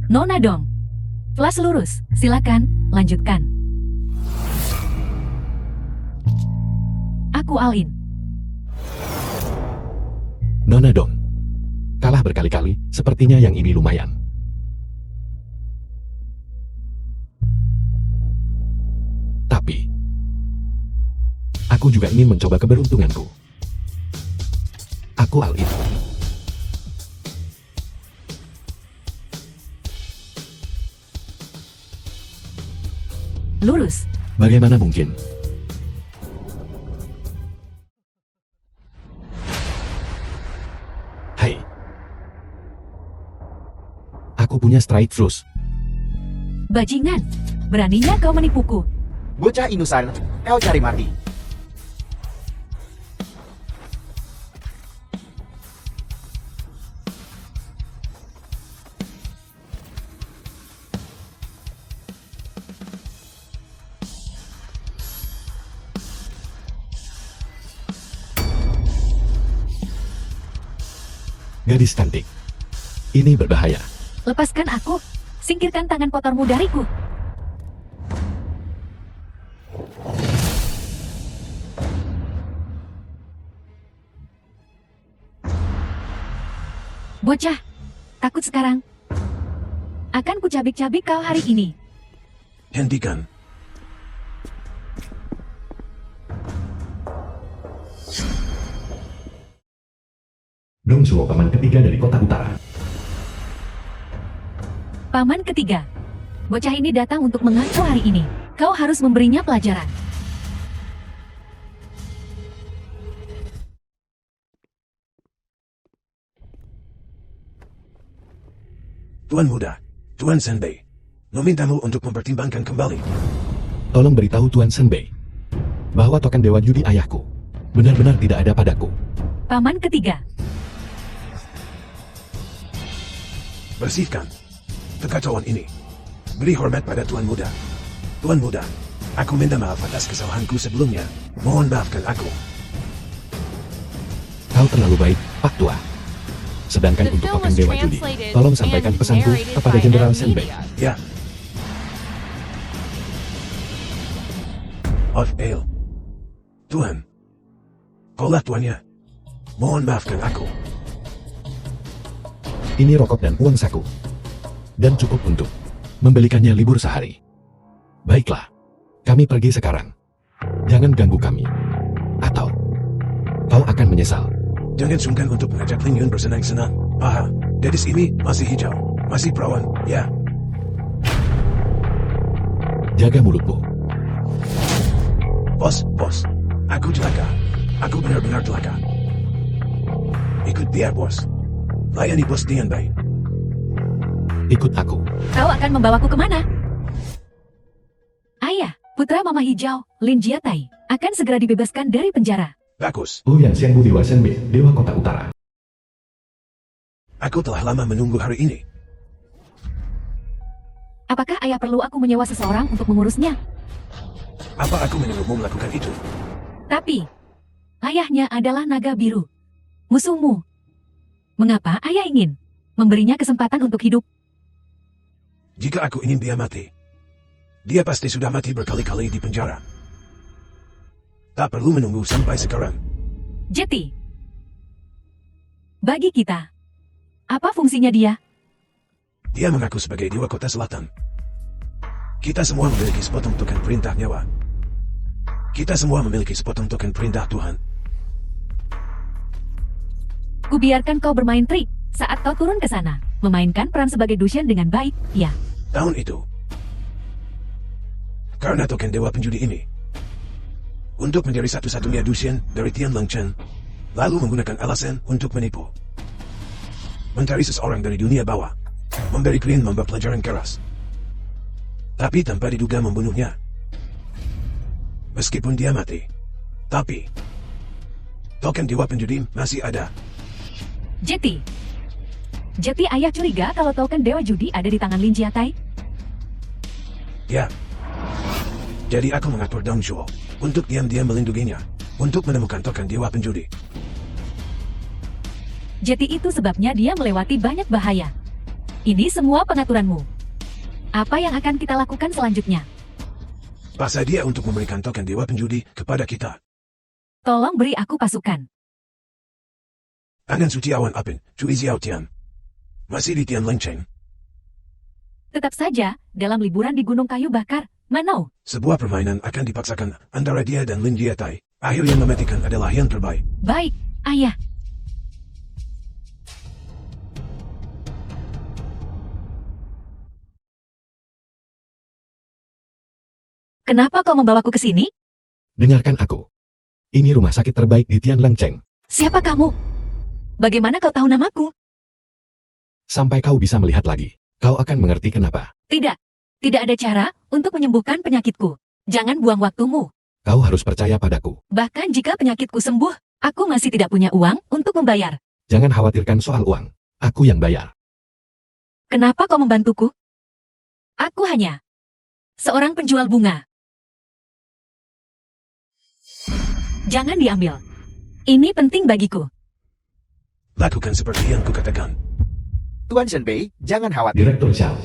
Nona dong. Flash lurus, silakan, lanjutkan. Aku all in. Nona dong. Kalah berkali-kali, sepertinya yang ini lumayan. Tapi, aku juga ingin mencoba keberuntunganku. Aku all in. Lurus. Bagaimana mungkin? Hai. Aku punya strike flush. Bajingan, beraninya kau menipuku. Bocah inusan, kau cari mati. Gadis cantik. Ini berbahaya. Lepaskan aku. Singkirkan tangan kotormu dariku. Bocah, takut sekarang. Akan kucabik-cabik kau hari ini. Hentikan. Dongsuo paman ketiga dari kota utara. Paman ketiga. Bocah ini datang untuk mengaku hari ini. Kau harus memberinya pelajaran. Tuan muda, Tuan Senbei, memintamu untuk mempertimbangkan kembali. Tolong beritahu Tuan Senbei bahwa token dewa judi ayahku benar-benar tidak ada padaku. Paman ketiga. Bersihkan kekacauan ini. Beri hormat pada Tuan muda. Tuan muda, aku minta maaf atas kesalahanku sebelumnya. Mohon maafkan aku. Kau terlalu baik, Pak Tua. Sedangkan The untuk film token was dewa judi, translated tolong sampaikan and pesanku narrated kepada by Jenderal M. Senbei. Media. Ya. Of Ale. Tuhan. Kaulah tuannya. Mohon maafkan aku. Ini rokok dan uang saku. Dan cukup untuk membelikannya libur sehari. Baiklah, kami pergi sekarang. Jangan ganggu kami. Atau kau akan menyesal. Jangan sungkan untuk mengajak Ling Yun bersenang-senang. Aha, gadis ini masih hijau. Masih perawan, ya. Jaga mulutmu. Bos, aku celaka. Aku benar-benar celaka. Ikut dia, bos. Layani bos dengan baik. Ikut aku. Kau akan membawaku kemana? Ayah, putra Mama Hijau, Lin Jiatai, akan segera dibebaskan dari penjara. Bagus. Luyan Xiangbu Dewa Senbei, Dewa Kota Utara. Aku telah lama menunggu hari ini. Apakah ayah perlu aku menyewa seseorang untuk mengurusnya? Apa aku menyuruhmu melakukan itu? Tapi, ayahnya adalah naga biru. Musuhmu. Mengapa ayah ingin memberinya kesempatan untuk hidup? Jika aku ingin dia mati, dia pasti sudah mati berkali-kali di penjara. Tak perlu menunggu sampai sekarang. Jeti. Bagi kita, apa fungsinya dia? Dia mengaku sebagai Dewa Kota Selatan. Kita semua memiliki sepotong token perintah nyawa. Kita semua memiliki sepotong token perintah Tuhan. Kubiarkan kau bermain trik saat kau turun ke sana, memainkan peran sebagai Dushen dengan baik, ya. Tahun itu, karena token Dewa Penjudi ini, untuk menjadi satu-satunya Dushen dari Tian Lang Chen, lalu menggunakan alasan untuk menipu. Mencari seseorang dari dunia bawah, memberi klien Mamba pelajaran keras. Tapi tanpa diduga membunuhnya. Meskipun dia mati, tapi token Dewa Penjudi masih ada. Jeti. Jeti ayah curiga kalau token Dewa Judi ada di tangan Lin Jiatai? Ya. Jadi aku mengatur Dong Zhuo untuk diam-diam melindunginya, untuk menemukan token Dewa Penjudi. Jeti itu sebabnya dia melewati banyak bahaya. Ini semua pengaturanmu. Apa yang akan kita lakukan selanjutnya? Paksa dia untuk memberikan token dewa penjudi kepada kita. Tolong beri aku pasukan. Angan suci awan apin, Cui Xiao Tian. Masih di Tian Lengcheng. Tetap saja, dalam liburan di Gunung Kayu Bakar, Manau. Sebuah permainan akan dipaksakan antara dia dan Lin Jietai. Akhir yang mematikan adalah yang terbaik. Baik, ayah. Kenapa kau membawaku ke sini? Dengarkan aku. Ini rumah sakit terbaik di Tian Lengcheng. Siapa kamu? Bagaimana kau tahu namaku? Sampai kau bisa melihat lagi, kau akan mengerti kenapa. Tidak. Tidak ada cara untuk menyembuhkan penyakitku. Jangan buang waktumu. Kau harus percaya padaku. Bahkan jika penyakitku sembuh, aku masih tidak punya uang untuk membayar. Jangan khawatirkan soal uang. Aku yang bayar. Kenapa kau membantuku? Aku hanya seorang penjual bunga. Jangan diambil. Ini penting bagiku. Lakukan seperti yang kukatakan. Tuan Shenbei, jangan khawatir. Direktur Xiao.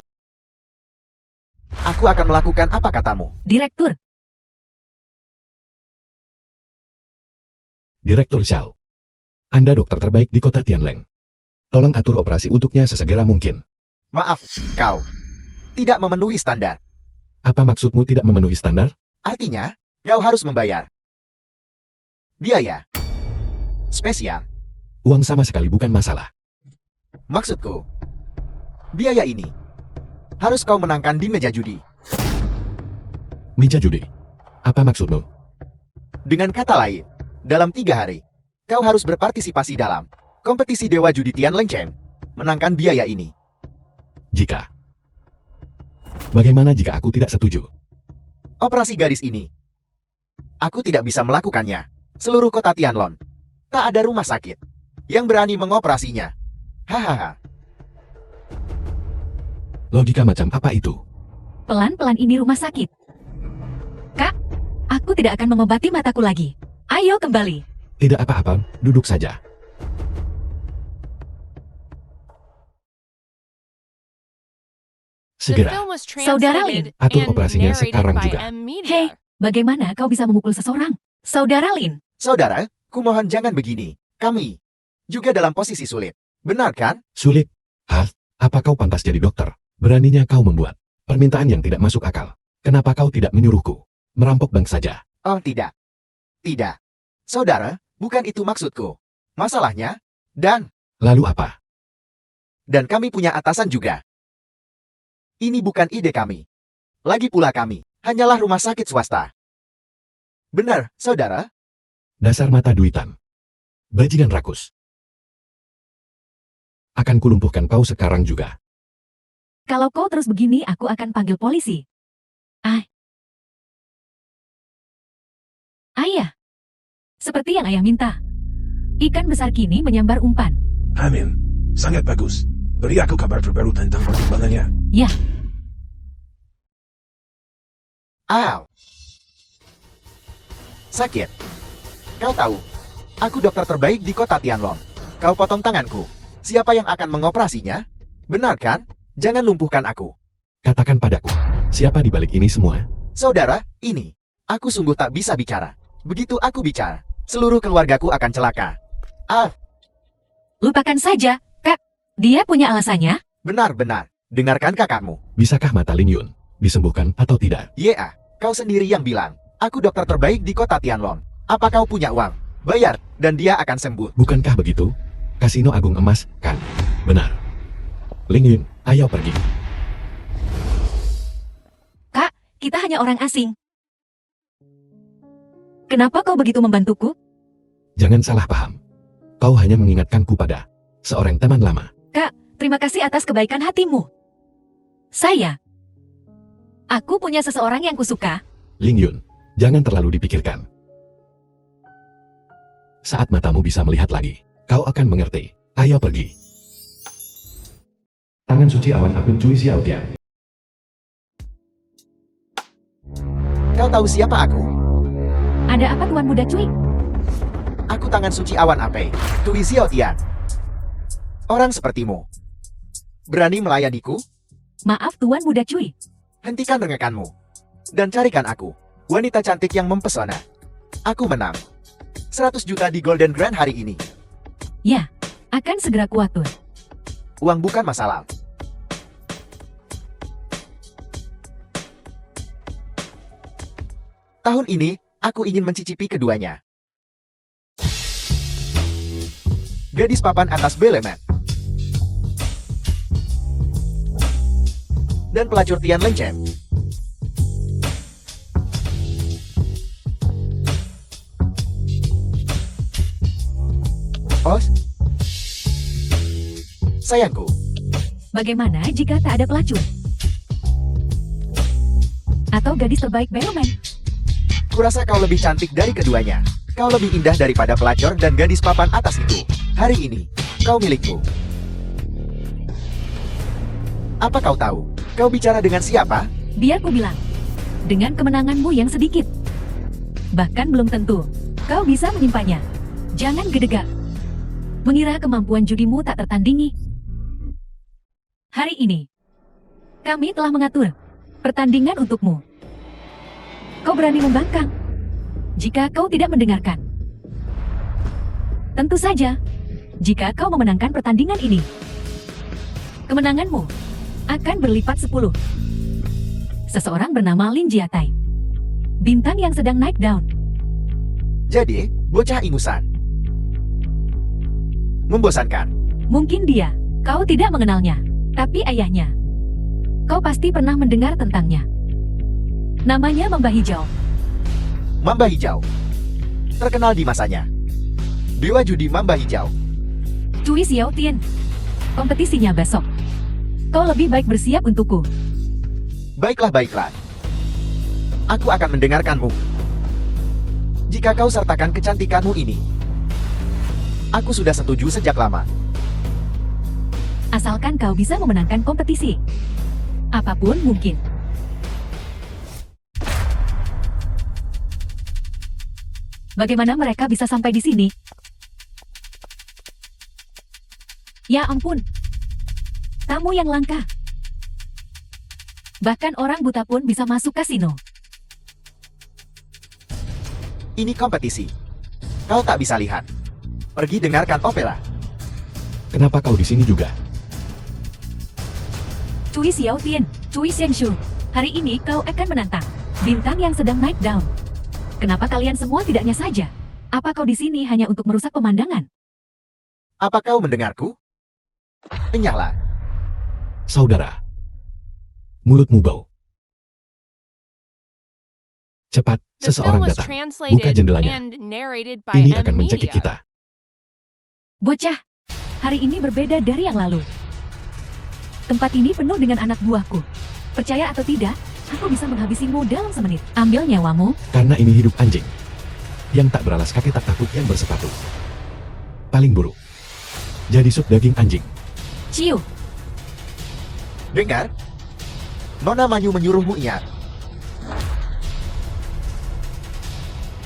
Aku akan melakukan apa katamu. Direktur, Direktur Xiao. Anda dokter terbaik di kota Tianleng. Tolong atur operasi untuknya sesegera mungkin. Maaf, kau tidak memenuhi standar. Apa maksudmu tidak memenuhi standar? Artinya, kau harus membayar biaya spesial. Uang sama sekali bukan masalah. Maksudku, biaya ini harus kau menangkan di meja judi. Meja judi. Apa maksudmu? Dengan kata lain, dalam 3 hari, kau harus berpartisipasi dalam kompetisi Dewa Judi Tian Lengcheng. Menangkan biaya ini. Jika. Bagaimana jika aku tidak setuju? Operasi garis ini, aku tidak bisa melakukannya. Seluruh kota Tianlong, tak ada rumah sakit yang berani mengoperasinya. Hahaha. Logika macam apa itu? pelan-pelan ini rumah sakit. Kak, aku tidak akan mengobati mataku lagi. Ayo kembali. Tidak apa-apa, duduk saja. Segera. Saudara Lin, atur operasinya sekarang juga. Hei, bagaimana kau bisa memukul seseorang? Saudara Lin, Saudara, kumohon jangan begini. Kami juga dalam posisi sulit. Benar kan? Sulit? Hah? Apa kau pantas jadi dokter? Beraninya kau membuat permintaan yang tidak masuk akal. Kenapa kau tidak menyuruhku merampok bank saja? Oh tidak. Tidak. Saudara, bukan itu maksudku. Masalahnya, Lalu apa? dan kami punya atasan juga. Ini bukan ide kami. Lagi pula kami hanyalah rumah sakit swasta. Benar, saudara? Dasar mata duitan. Bajingan rakus. Akan kulumpuhkan kau sekarang juga. kalau kau terus begini aku akan panggil polisi. Ayah, seperti yang ayah minta. Ikan besar kini menyambar umpan. Amin. Sangat bagus. Beri aku kabar terbaru tentang perkembangannya. Ya, Aw. Sakit. Kau tahu, aku dokter terbaik di kota Tianlong. Kau potong tanganku. Siapa yang akan mengoperasinya? Benar kan? Jangan lumpuhkan aku. Katakan padaku, siapa di balik ini semua? Saudara, ini. Aku sungguh tak bisa bicara. Begitu aku bicara, seluruh keluargaku akan celaka. lupakan saja, Kak. Dia punya alasannya. Benar-benar. Dengarkan kakakmu. Bisakah mata Lin Yun disembuhkan atau tidak? Ya, kau sendiri yang bilang. Aku dokter terbaik di kota Tianlong. Apa kau punya uang? Bayar, dan dia akan sembuh. Bukankah begitu? Kasino Agung Emas, kan? Benar. Lin Yun, ayo pergi. Kak, kita hanya orang asing. Kenapa kau begitu membantuku? Jangan salah paham. Kau hanya mengingatkanku pada seorang teman lama. Terima kasih atas kebaikan hatimu. Aku punya seseorang yang kusuka. Lin Yun, jangan terlalu dipikirkan. Saat matamu bisa melihat lagi, kau akan mengerti. Ayo pergi. Tangan suci awan apun Cui Xiao Tian. Kau tahu siapa aku? Ada apa Tuan Muda Cui? Aku tangan suci awan ape, Cui Xiao Tian. Orang sepertimu Berani melayaniku? Maaf Tuan Muda Cui. Hentikan rengekanmu. Dan carikan aku wanita cantik yang mempesona. Aku menang 100 juta di Golden Grand hari ini. Ya, akan segera kuatur. Uang bukan masalah. Tahun ini, aku ingin mencicipi keduanya. Gadis papan atas Belemet. Dan pelacur Tian Lencem. Os? Sayangku, Bagaimana jika tak ada pelacur? Atau gadis terbaik Bellman? kurasa kau lebih cantik dari keduanya. Kau lebih indah daripada pelacur dan gadis papan atas itu. Hari ini, kau milikku. Apa kau tahu? Kau bicara dengan siapa? Biar ku bilang. Dengan kemenanganmu yang sedikit. Bahkan belum tentu. Kau bisa menyimpannya. Jangan gedegak. Mengira kemampuan judimu tak tertandingi. Hari ini, kami telah mengatur pertandingan untukmu. Kau berani membangkang jika kau tidak mendengarkan. Tentu saja, jika kau memenangkan pertandingan ini, kemenanganmu akan berlipat 10. Seseorang bernama Lin Jiatai, bintang yang sedang naik daun. Jadi, bocah ingusan. Membosankan. Mungkin dia, kau tidak mengenalnya, tapi ayahnya. Kau pasti pernah mendengar tentangnya. Namanya Mamba Hijau. Mamba Hijau. Terkenal di masanya. Dewa judi Mamba Hijau. Cui Xiao Tian. Kompetisinya besok. Kau lebih baik bersiap untukku. Baiklah, baiklah. Aku akan mendengarkanmu. Jika kau sertakan kecantikanmu ini, aku sudah setuju sejak lama. Asalkan kau bisa memenangkan kompetisi. Apapun mungkin. Bagaimana mereka bisa sampai di sini? Ya ampun. Tamu yang langka. Bahkan orang buta pun bisa masuk kasino. Ini kompetisi. Kau tak bisa lihat. Pergi dengarkan opera. Kenapa kau di sini juga? Cui Xiao Tian, Cui Xiangshu. Hari ini kau akan menantang bintang yang sedang naik daun. Kenapa kalian semua tidaknya saja? Apa kau di sini hanya untuk merusak pemandangan? Apa kau mendengarku? Enyahlah. Saudara. Mulutmu bau. Cepat, The film seseorang was datang. Buka translated jendelanya. and narrated by Ini M akan mencekik Media. kita. Bocah, hari ini berbeda dari yang lalu. Tempat ini penuh dengan anak buahku. Percaya atau tidak, aku bisa menghabisimu dalam semenit. Ambil nyawamu. Karena ini hidup anjing. Yang tak beralas kaki tak takut yang bersepatu. Paling buruk. Jadi sup daging anjing. Ciu. Dengar? Nona Manyu menyuruhmu ingat.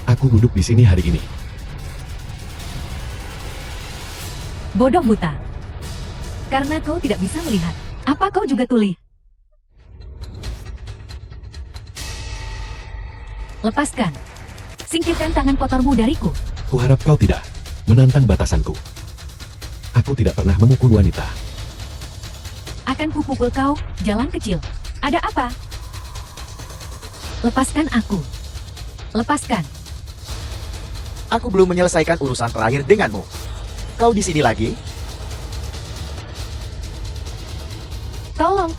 Aku duduk di sini hari ini. Bodoh buta. Karena kau tidak bisa melihat. Apa kau juga tuli? Lepaskan. Singkirkan tangan kotormu dariku. Kuharap kau tidak menantang batasanku. Aku tidak pernah memukul wanita. Akan kupukul kau, jalan kecil. Ada apa? Lepaskan aku. Lepaskan. Aku belum menyelesaikan urusan terakhir denganmu. Kau di sini lagi? Tolong.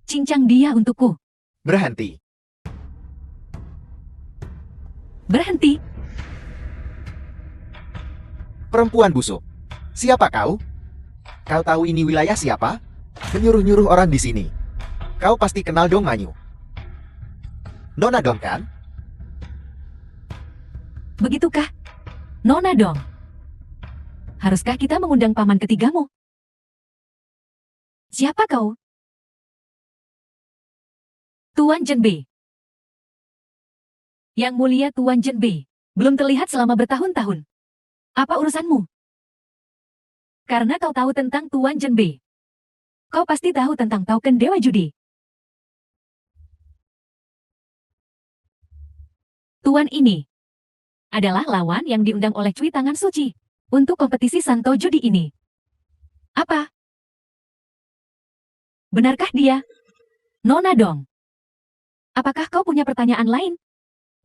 Cincang dia untukku. Berhenti. Berhenti. Perempuan busuk. Siapa kau? Kau tahu ini wilayah siapa? Menyuruh-nyuruh orang di sini. Kau pasti kenal Dong Manyu. Nona Dong kan? Begitukah? Nona dong. Haruskah kita mengundang paman ketigamu? Siapa kau? Tuan Zhenbei. Yang mulia Tuan Zhenbei. Belum terlihat selama bertahun-tahun. Apa urusanmu? Karena kau tahu tentang Tuan Zhenbei. Kau pasti tahu tentang token Dewa Judi. Tuan ini adalah lawan yang diundang oleh Cui Tangan Suci untuk kompetisi Santo Judi ini. Apa? Benarkah dia? Nona Dong. Apakah kau punya pertanyaan lain?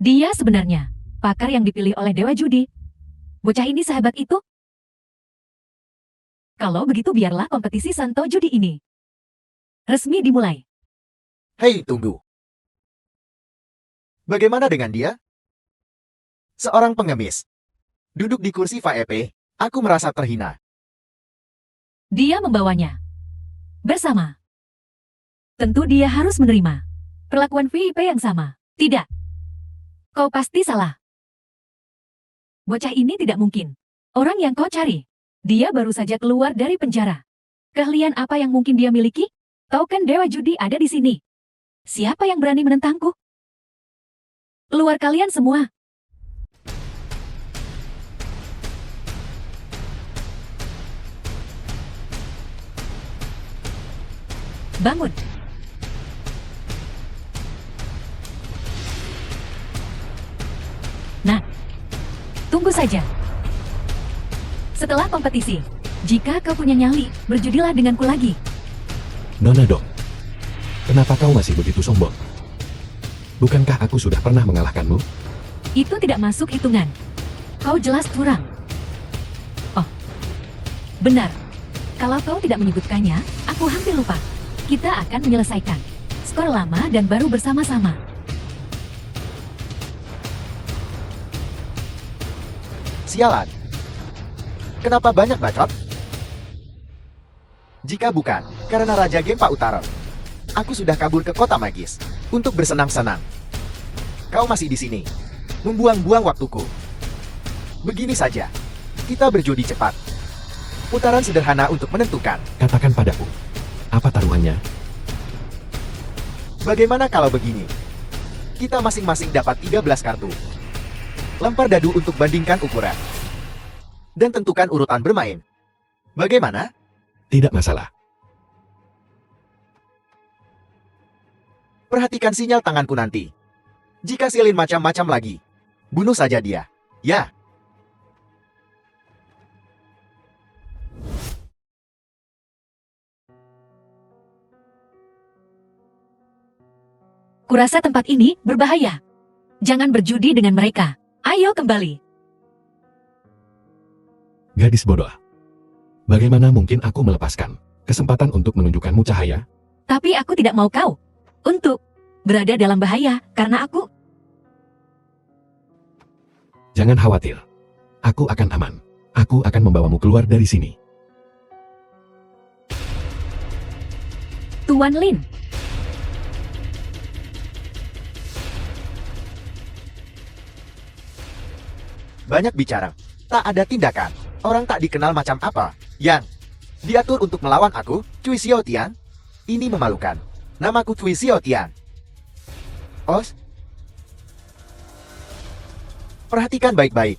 Dia sebenarnya pakar yang dipilih oleh Dewa Judi. Bocah ini sehebat itu? Kalau begitu biarlah kompetisi Santo Judi ini resmi dimulai. Hei, tunggu. Bagaimana dengan dia? Seorang pengemis. Duduk di kursi VIP, aku merasa terhina. Dia membawanya bersama. Tentu dia harus menerima perlakuan VIP yang sama. Tidak. Kau pasti salah. Bocah ini tidak mungkin orang yang kau cari. Dia baru saja keluar dari penjara. Keahlian apa yang mungkin dia miliki? Token Dewa Judi ada di sini. Siapa yang berani menentangku? Keluar kalian semua. Bangun. Nah, tunggu saja. Setelah kompetisi, jika kau punya nyali, berjudilah denganku lagi. Nona Dong, kenapa kau masih begitu sombong? Bukankah aku sudah pernah mengalahkanmu? Itu tidak masuk hitungan. Kau jelas curang. Oh, benar. Kalau kau tidak menyebutkannya, aku hampir lupa. Kita akan menyelesaikan skor lama dan baru bersama-sama. Sialan. Kenapa banyak bacot? Jika bukan karena Raja Gempa Utara, aku sudah kabur ke kota magis untuk bersenang-senang. Kau masih di sini, membuang-buang waktuku. Begini saja, kita berjudi cepat. Putaran sederhana untuk menentukan. Katakan padaku, apa taruhannya? Bagaimana kalau begini? Kita masing-masing dapat 13 kartu. Lempar dadu untuk bandingkan ukuran. Dan tentukan urutan bermain. Bagaimana? Tidak masalah. Perhatikan sinyal tanganku nanti. Jika silin macam-macam lagi, bunuh saja dia. Ya. Kurasa tempat ini berbahaya. Jangan berjudi dengan mereka. Ayo kembali. Gadis bodoh. Bagaimana mungkin aku melepaskan kesempatan untuk menunjukkanmu cahaya? Tapi aku tidak mau kau untuk berada dalam bahaya karena aku. Jangan khawatir. Aku akan aman. Aku akan membawamu keluar dari sini. Tuan Lin. Banyak bicara. Tak ada tindakan. Orang tak dikenal macam apa yang diatur untuk melawan aku, Cui Xiaotian. Ini memalukan. Namaku Cui Xiaotian. Os. Perhatikan baik-baik.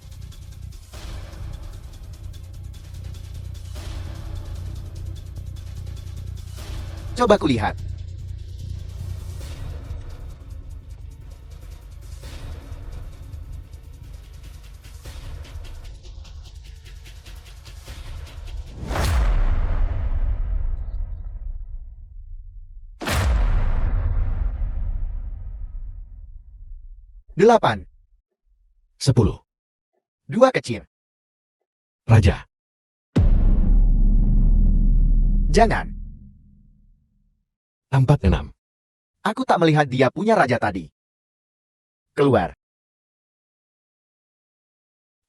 Coba kulihat. Delapan. 10. Dua kecil. Raja. Jangan. 46. Aku tak melihat dia punya raja tadi. Keluar.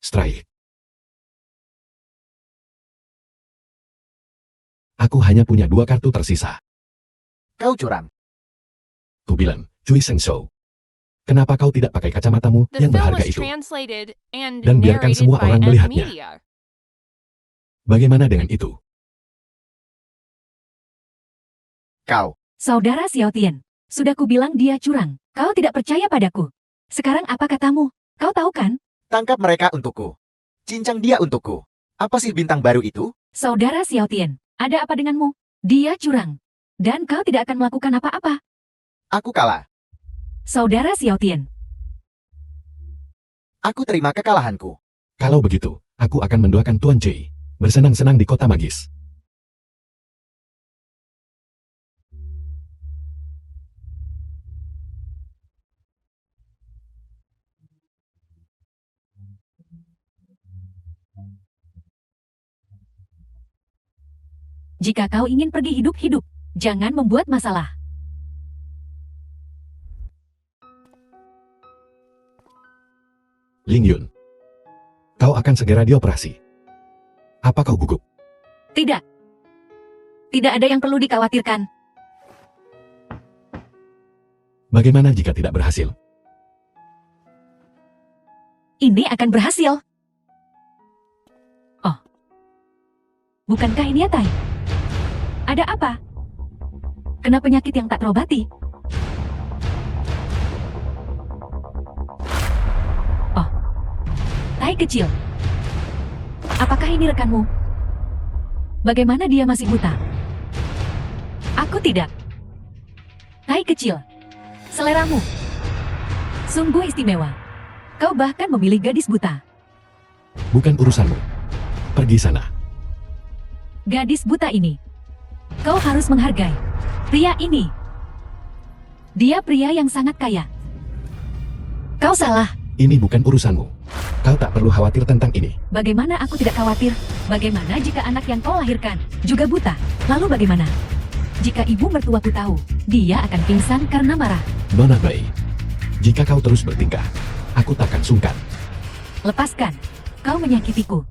Strike. Aku hanya punya 2 kartu tersisa. Kau curang. Kubilang, Cui Shengshou. Kenapa kau tidak pakai kacamatamu The yang film berharga was itu? translated and Dan biarkan narrated semua by orang Amp melihatnya. Media. Bagaimana dengan itu? Kau. Saudara Xiaotian, sudah kubilang dia curang. Kau tidak percaya padaku. Sekarang apa katamu? Kau tahu kan? Tangkap mereka untukku. Cincang dia untukku. Apa sih bintang baru itu? Saudara Xiaotian, ada apa denganmu? Dia curang. Dan kau tidak akan melakukan apa-apa. Aku kalah. Saudara Xiaotian, Aku terima kekalahanku. Kalau begitu, aku akan mendoakan Tuan Jay bersenang-senang di kota magis. jika kau ingin pergi hidup-hidup, jangan membuat masalah. Ling Yun, kau akan segera dioperasi. Apa kau gugup? Tidak. Tidak ada yang perlu dikhawatirkan. Bagaimana jika tidak berhasil? Ini akan berhasil. Oh. Bukankah ini Atai? Ada apa? Kena penyakit yang tak terobati? Oh. Tai kecil. Apakah ini rekanmu? Bagaimana dia masih buta? Aku tidak. Tai kecil. Seleramu. Sungguh istimewa. Kau bahkan memilih gadis buta. Bukan urusanmu. Pergi sana. Gadis buta ini. Kau harus menghargai. Pria ini. Dia pria yang sangat kaya. Kau salah. Ini bukan urusanmu. Kau tak perlu khawatir tentang ini. Bagaimana aku tidak khawatir? Bagaimana jika anak yang kau lahirkan juga buta? Lalu bagaimana? Jika ibu mertuaku tahu, dia akan pingsan karena marah. Nona Bai, jika kau terus bertingkah, aku takkan sungkan. Lepaskan. Kau menyakitiku.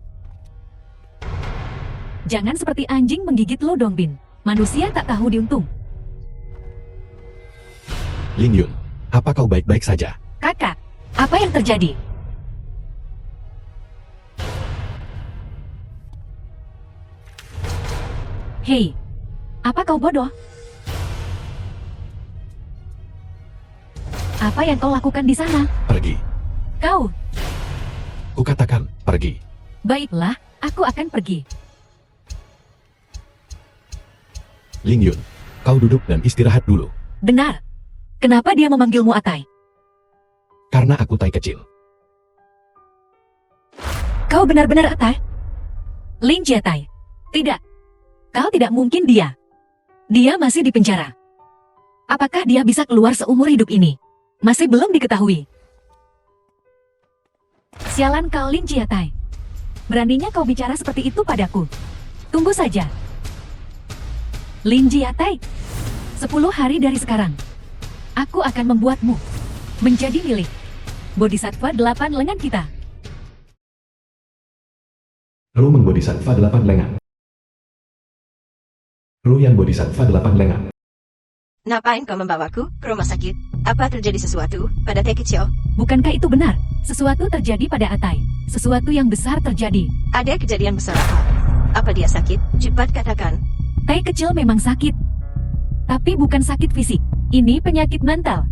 Jangan seperti anjing menggigit Lo Dongbin. Manusia tak tahu diuntung. Ling Yun, apa kau baik-baik saja? Kakak, apa yang terjadi? Hei, apa kau bodoh? Apa yang kau lakukan di sana? Pergi. Kau, Kukatakan, pergi. baiklah, aku akan pergi. Ling Yun, kau duduk dan istirahat dulu. Benar. Kenapa dia memanggilmu Atai? Karena aku tai kecil. Kau benar-benar Atai? Lin Jiatai. Tidak. Kau tidak mungkin dia. Dia masih di penjara. Apakah dia bisa keluar seumur hidup ini? Masih belum diketahui. Sialan kau Lin Jiatai. Beraninya kau bicara seperti itu padaku. Tunggu saja. Lin Jiatai. 10 hari dari sekarang, aku akan membuatmu menjadi milik Bodhisattva 8 lengan kita. Rumeng Bodhisattva 8 lengan. Ruyan Bodhisattva 8 lengan. Ngapain kau membawaku ke rumah sakit? Apa terjadi sesuatu pada teh kecil? Bukankah itu benar? Sesuatu terjadi pada Atai. Sesuatu yang besar terjadi. Ada kejadian besar apa? Apa dia sakit? Cepat katakan. Tai kecil memang sakit. Tapi bukan sakit fisik. Ini penyakit mental.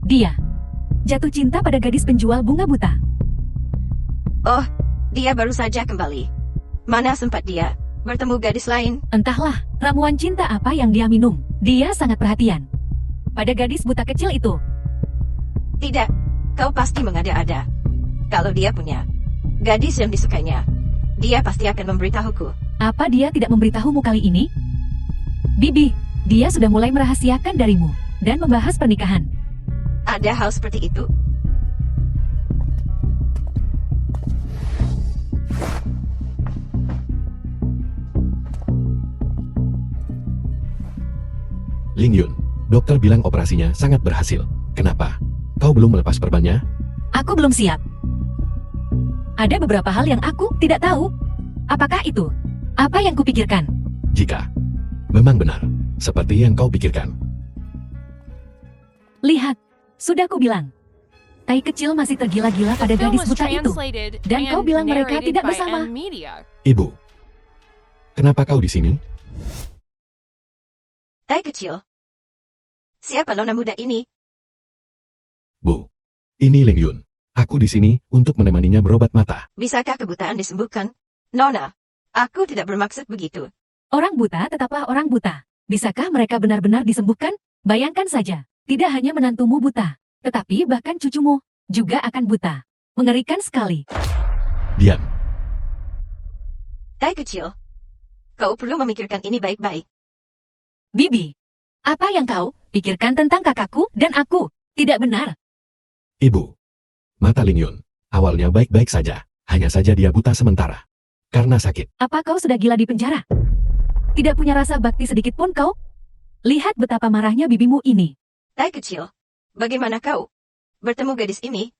Dia jatuh cinta pada gadis penjual bunga buta. Oh, dia baru saja kembali. Mana sempat dia bertemu gadis lain? Entahlah, ramuan cinta apa yang dia minum. Dia sangat perhatian pada gadis buta kecil itu. Tidak, kau pasti mengada-ada. Kalau dia punya gadis yang disukainya, dia pasti akan memberitahuku. Apa dia tidak memberitahumu kali ini? Bibi, dia sudah mulai merahasiakan darimu dan membahas pernikahan. Ada hal seperti itu? Ling Yun, dokter bilang operasinya sangat berhasil. Kenapa? Kau belum melepas perbannya? Aku belum siap. Ada beberapa hal yang aku tidak tahu. Apakah itu? Apa yang kupikirkan? Jika memang benar, seperti yang kau pikirkan. Lihat, sudah kubilang. Tai kecil masih tergila-gila pada gadis buta itu. Dan kau bilang mereka tidak bersama. Ibu, kenapa kau di sini? Tai kecil. Siapa nona muda ini? Bu, ini Ling Yun. Aku di sini untuk menemaninya berobat mata. Bisakah kebutaan disembuhkan? Nona, Aku tidak bermaksud begitu. Orang buta tetaplah orang buta. Bisakah mereka benar-benar disembuhkan? Bayangkan saja, tidak hanya menantumu buta, tetapi bahkan cucumu juga akan buta. Mengerikan sekali. Diam. Tai kecil. Kau perlu memikirkan ini baik-baik. Bibi, apa yang kau pikirkan tentang kakakku dan aku? Tidak benar. Ibu. Mata Ling Yun. Awalnya baik-baik saja. Hanya saja dia buta sementara. Karena sakit. Apa kau sudah gila di penjara? Tidak punya rasa bakti sedikit pun kau? Lihat betapa marahnya bibimu ini. Tai kecil. Bagaimana kau bertemu gadis ini?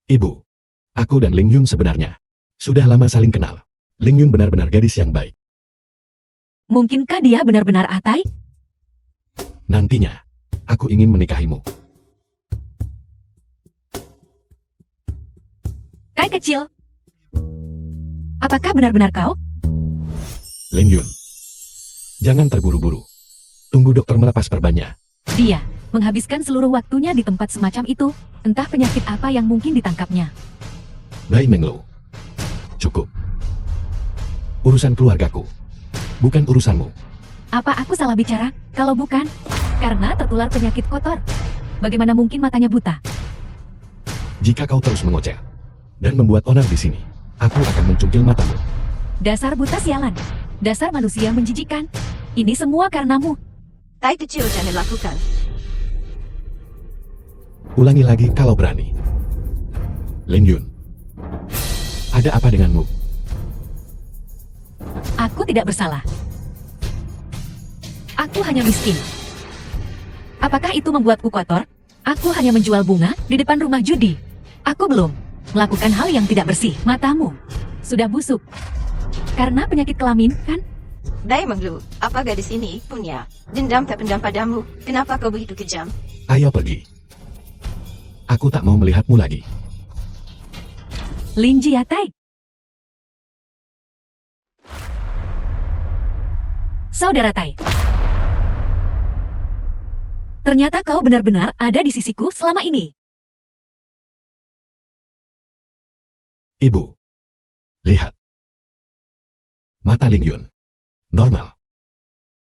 Ibu. Aku dan Ling Yun sebenarnya sudah lama saling kenal. Ling Yun benar-benar gadis yang baik. Mungkinkah dia benar-benar Atai? Nantinya, aku ingin menikahimu. Kai kecil. Apakah benar-benar kau? Ling Yun. Jangan terburu-buru. Tunggu dokter melepas perbannya. Dia menghabiskan seluruh waktunya di tempat semacam itu. Entah penyakit apa yang mungkin ditangkapnya. Bai Menglo. Cukup. Urusan keluargaku. Bukan urusanmu. Apa aku salah bicara? Kalau bukan, karena tertular penyakit kotor. Bagaimana mungkin matanya buta? Jika kau terus mengoceh dan membuat onar di sini, aku akan mencungkil matamu. Dasar buta sialan. Dasar manusia menjijikan. Ini semua karenamu. Tai kecil jangan lakukan. Ulangi lagi kalau berani. Ling Yun. Ada apa denganmu? Aku tidak bersalah. Aku hanya miskin. Apakah itu membuatku kotor? Aku hanya menjual bunga di depan rumah judi. Aku belum melakukan hal yang tidak bersih. Matamu sudah busuk. Karena penyakit kelamin, kan? Dai Menglu, apa gadis ini punya dendam tak pendam padamu? Kenapa kau begitu kejam? Ayo pergi. Aku tak mau melihatmu lagi. Lin Jiatai. Saudara Tai. Ternyata kau benar-benar ada di sisiku selama ini. Ibu. Lihat. Mata Ling Yun. Normal.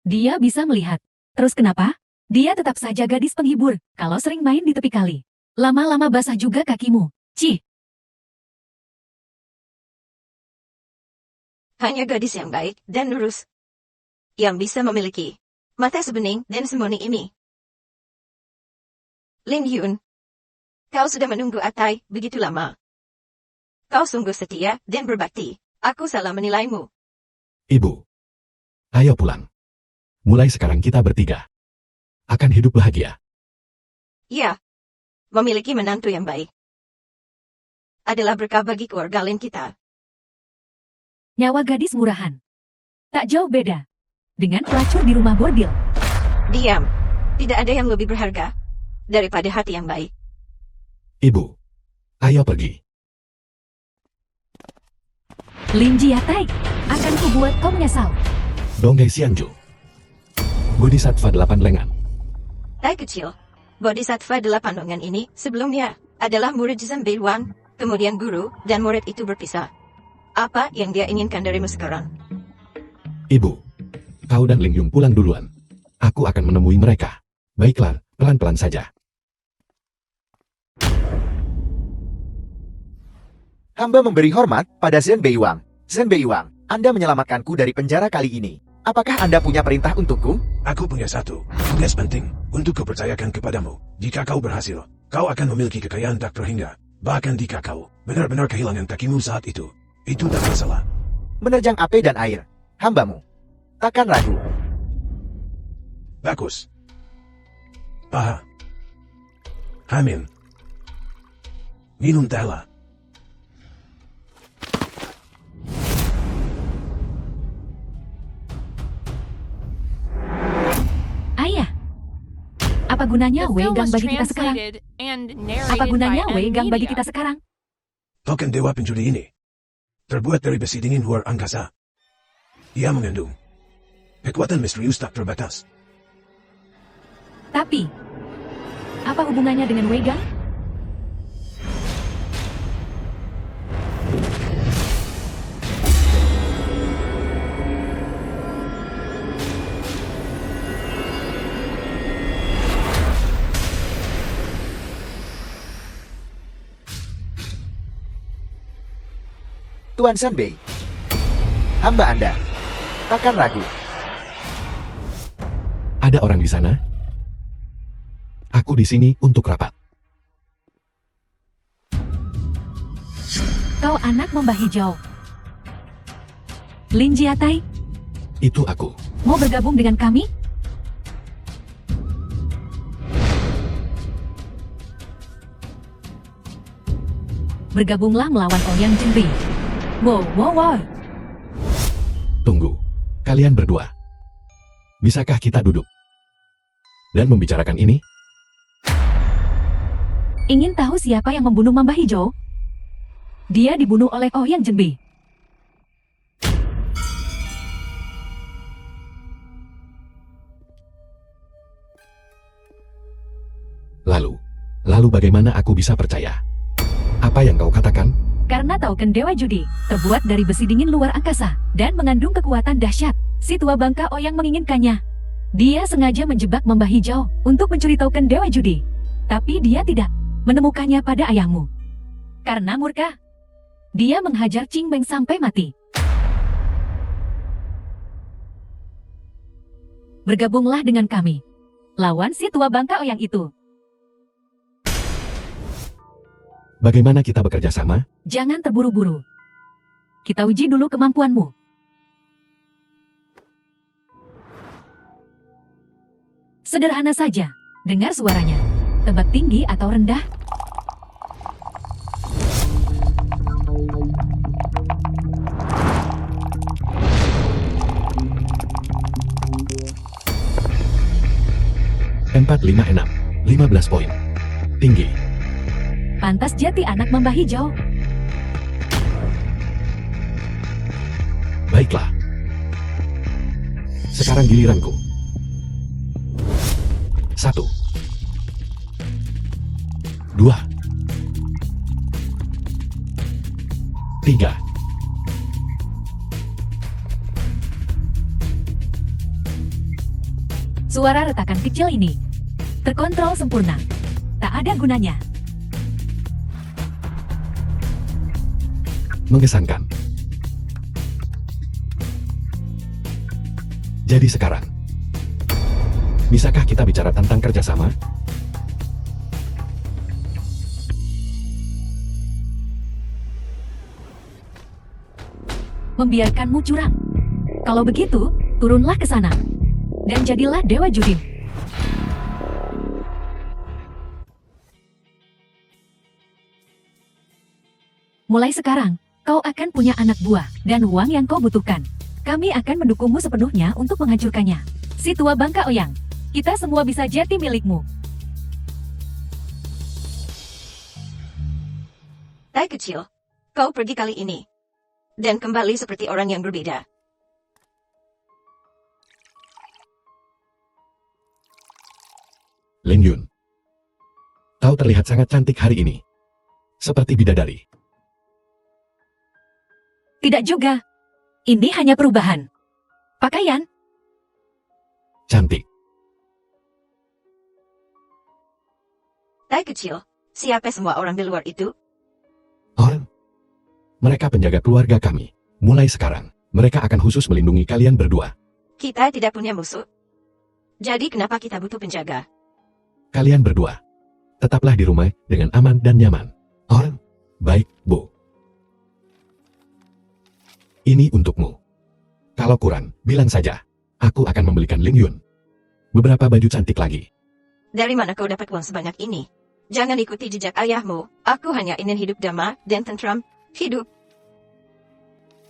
Dia bisa melihat. Terus kenapa? Dia tetap saja gadis penghibur kalau sering main di tepi kali. Lama-lama basah juga kakimu. Cih. Hanya gadis yang baik dan lurus yang bisa memiliki mata sebening dan sembunyi ini. Ling Yun, kau sudah menunggu Atai begitu lama. Kau sungguh setia dan berbakti. Aku salah menilaimu. Ibu. Ayo pulang. Mulai sekarang kita bertiga akan hidup bahagia. Ya, memiliki menantu yang baik adalah berkah bagi keluarga lain kita. Nyawa gadis murahan. Tak jauh beda dengan pelacur di rumah bordil. Diam. Tidak ada yang lebih berharga daripada hati yang baik. Ibu. Ayo pergi. Lin Jiatai, akan kubuat kau menyesal. Donggai Xianju. Bodhisattva 8 lengan. Tai kecil, Bodhisattva 8 lengan ini sebelumnya adalah murid Zhen Beiwang, kemudian guru dan murid itu berpisah. Apa yang dia inginkan darimu sekarang? Ibu. Kau dan Ling Yun pulang duluan. Aku akan menemui mereka. Baiklah, pelan-pelan saja. Hamba memberi hormat pada Zhen Beiwang. Zhen Beiwang, Anda menyelamatkanku dari penjara kali ini. Apakah Anda punya perintah untukku? Aku punya satu tugas penting untuk kupercayakan kepadamu. Jika kau berhasil, kau akan memiliki kekayaan tak terhingga. Bahkan jika kau benar-benar kehilangan kakimu saat itu tak masalah. Menerjang api dan air. Hambamu. Takkan ragu. Bagus. Aha. Amin. Minum tehlah. Ayah. Apa gunanya The film Wei Gang was bagi kita sekarang? translated and Apa narrated gunanya by Wei Gang bagi Media. kita sekarang? Token dewa penjudi ini terbuat dari besi dingin luar angkasa. Ia mengandung kekuatan misterius tak terbatas. Tapi, apa hubungannya dengan Wei Gang? Tuan Sanbei. Hamba Anda. Takkan ragu. Ada orang di sana? Aku di sini untuk rapat. Kau anak Membah Hijau. Lin Jiatai, Itu aku. mau bergabung dengan kami? Bergabunglah melawan Ouyang Jinbi. Wow. Tunggu. Kalian berdua. Bisakah kita duduk dan membicarakan ini? Ingin tahu siapa yang membunuh Mamba Hijau? Dia dibunuh oleh Ouyang Jinbi. Lalu bagaimana aku bisa percaya? Apa yang kau katakan? Karena token Dewa Judi terbuat dari besi dingin luar angkasa dan mengandung kekuatan dahsyat. Si tua bangka Ouyang menginginkannya. Dia sengaja menjebak Mamba Hijau untuk mencuri token Dewa Judi. Tapi dia tidak menemukannya pada ayahmu. Karena murka, dia menghajar Qing Beng sampai mati. Bergabunglah dengan kami. Lawan si tua bangka Ouyang itu. Bagaimana kita bekerja sama? Jangan terburu-buru. Kita uji dulu kemampuanmu. Sederhana saja. Dengar suaranya. Tebak tinggi atau rendah? Empat, 5, 6. 15 poin. Tinggi. Pantas jati anak Mamba Hijau. Baiklah. Sekarang giliranku. 1, 2, 3. Suara retakan kecil ini terkontrol sempurna. Tak ada gunanya. Mengesankan. Jadi sekarang, bisakah kita bicara tentang kerjasama? Membiarkanmu curang. Kalau begitu, turunlah ke sana. Dan jadilah Dewa Judi. Mulai sekarang, kau akan punya anak buah dan uang yang kau butuhkan. Kami akan mendukungmu sepenuhnya untuk menghancurkannya. Si tua bangka Ouyang, kita semua bisa jadi milikmu. Tai kecil, kau pergi kali ini. Dan kembali seperti orang yang berbeda. Lin Yun. Kau terlihat sangat cantik hari ini. Seperti bidadari. Tidak juga. Ini hanya perubahan pakaian. Cantik. Tai kecil, siapa semua orang di luar itu? Orang. Mereka penjaga keluarga kami. Mulai sekarang, mereka akan khusus melindungi kalian berdua. Kita tidak punya musuh. Jadi kenapa kita butuh penjaga? Kalian berdua. Tetaplah di rumah dengan aman dan nyaman. Orang. Baik, Bu. Ini untukmu. Kalau kurang, bilang saja. Aku akan membelikan Lin Yun beberapa baju cantik lagi. Dari mana kau dapat uang sebanyak ini? Jangan ikuti jejak ayahmu. Aku hanya ingin hidup damai dan tentram. Hidup.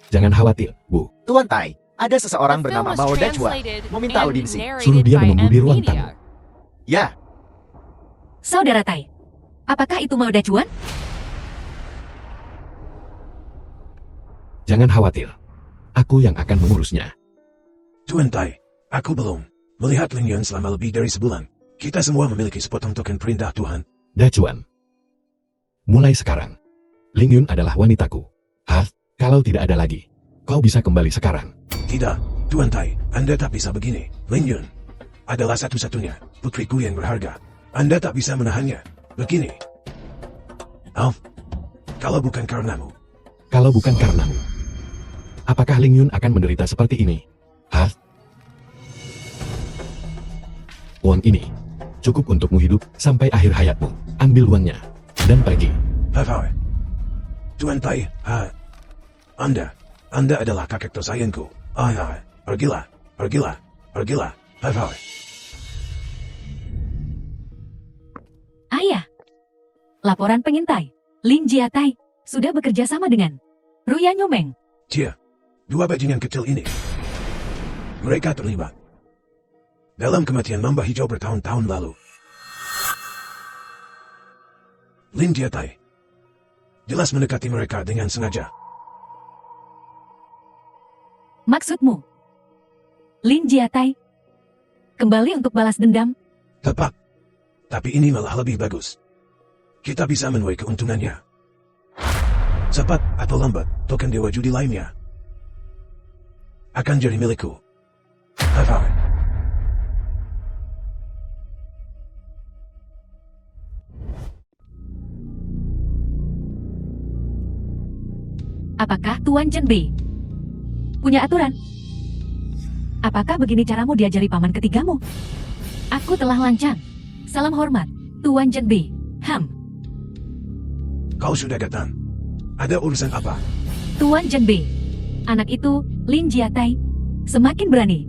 Jangan khawatir, Bu. Tuan Tai, ada seseorang bernama Mao Dachuan meminta audiensi. Suruh dia menunggu di ruang tamu. Ya, Saudara Tai, apakah itu mau Dacuan? Jangan khawatir. Aku yang akan mengurusnya. Tuan Tai, aku belum melihat Lin Yun selama lebih dari sebulan. Kita semua memiliki sepotong token perintah Tuhan. Dacuan. Mulai sekarang, Lin Yun adalah wanitaku. Kalau tidak ada lagi, kau bisa kembali sekarang. Tidak, Tuan Tai, Anda tak bisa begini. Lin Yun adalah satu-satunya putriku yang berharga. Anda tak bisa menahannya. Begini. Kalau bukan karenamu, Kalau bukan karenamu, apakah Ling Yun akan menderita seperti ini? Hah? Uang ini cukup untukmu hidup sampai akhir hayatmu. Ambil uangnya dan pergi. Hai. Tuan Tai, Anda adalah kakek tersayangku. Hai, pergilah. Hai. Ayah. Laporan pengintai. Lin Jiatai sudah bekerja sama dengan Ruya Nyomeng. Cia, dua bajingan kecil ini. Mereka terlibat dalam kematian mamba hijau bertahun-tahun lalu. Lin Jiatai jelas mendekati mereka dengan sengaja. Maksudmu? Lin Jiatai kembali untuk balas dendam? Tepat. Tapi ini malah lebih bagus. Kita bisa menuai keuntungannya. Cepat atau lambat, token dewa judi lainnya akan jadi milikku. Hai. Apakah Tuan Chen Bei punya aturan? Apakah begini caramu diajari paman ketigamu? Aku telah lancang. Salam hormat, Tuan Chen Bei. Kau sudah datang. Ada urusan apa? Tuan Chen Bei, anak itu, Lin Jiatai, semakin berani.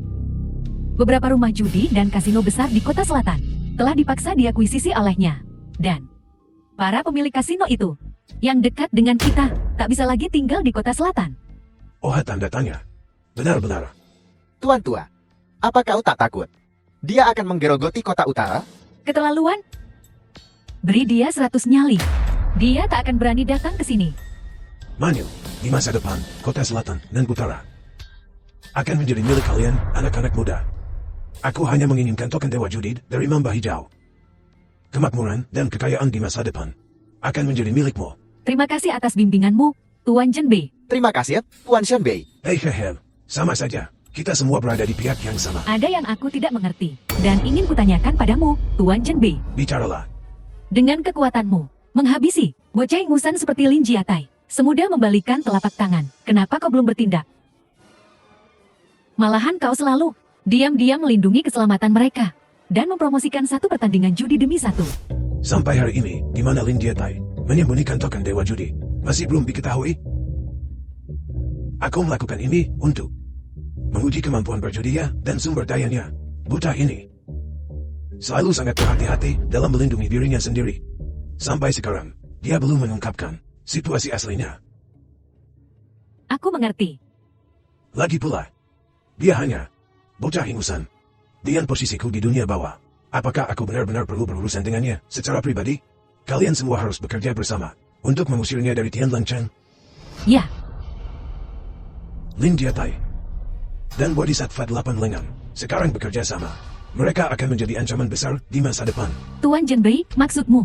Beberapa rumah judi dan kasino besar di kota selatan telah dipaksa diakuisisi olehnya. Dan para pemilik kasino itu, yang dekat dengan kita, tak bisa lagi tinggal di kota selatan. Oh, tanda tanya. Benar-benar. Tuan tua, apa kau tak takut? Dia akan menggerogoti kota utara? Keterlaluan? Beri dia 100 nyali. Dia tak akan berani datang ke sini. Manyu, di masa depan, kota selatan dan utara akan menjadi milik kalian, anak-anak muda. Aku hanya menginginkan token dewa judi dari mamba hijau. Kemakmuran dan kekayaan di masa depan akan menjadi milikmu. Terima kasih atas bimbinganmu, Tuan Chen Bei. Terima kasih, Tuan Shen Bei. Hehehe, sama saja. Kita semua berada di pihak yang sama. Ada yang aku tidak mengerti, dan ingin kutanyakan padamu, Tuan Chen Bei. Bicaralah. Dengan kekuatanmu, menghabisi bocah ingusan seperti Lin Jiatai, semudah membalikan telapak tangan. Kenapa kau belum bertindak? Malahan kau selalu diam-diam melindungi keselamatan mereka dan mempromosikan satu pertandingan judi demi satu. Sampai hari ini, di mana Lin Jiatai menyembunyikan token dewa judi, masih belum diketahui. Aku melakukan ini untuk menguji kemampuan berjudinya dan sumber dayanya. Buta ini selalu sangat berhati-hati dalam melindungi dirinya sendiri. Sampai sekarang, dia belum mengungkapkan situasi aslinya. Aku mengerti. Lagi pula, dia hanya bocah ingusan. Dengan posisiku di dunia bawah, apakah aku benar-benar perlu berurusan dengannya secara pribadi? Kalian semua harus bekerja bersama untuk mengusirnya dari Tianlang Chen. Ya, Lin Jiatai dan Bodhisattva 8 lengan sekarang bekerja sama. Mereka akan menjadi ancaman besar di masa depan. Tuan Chen Bei, maksudmu?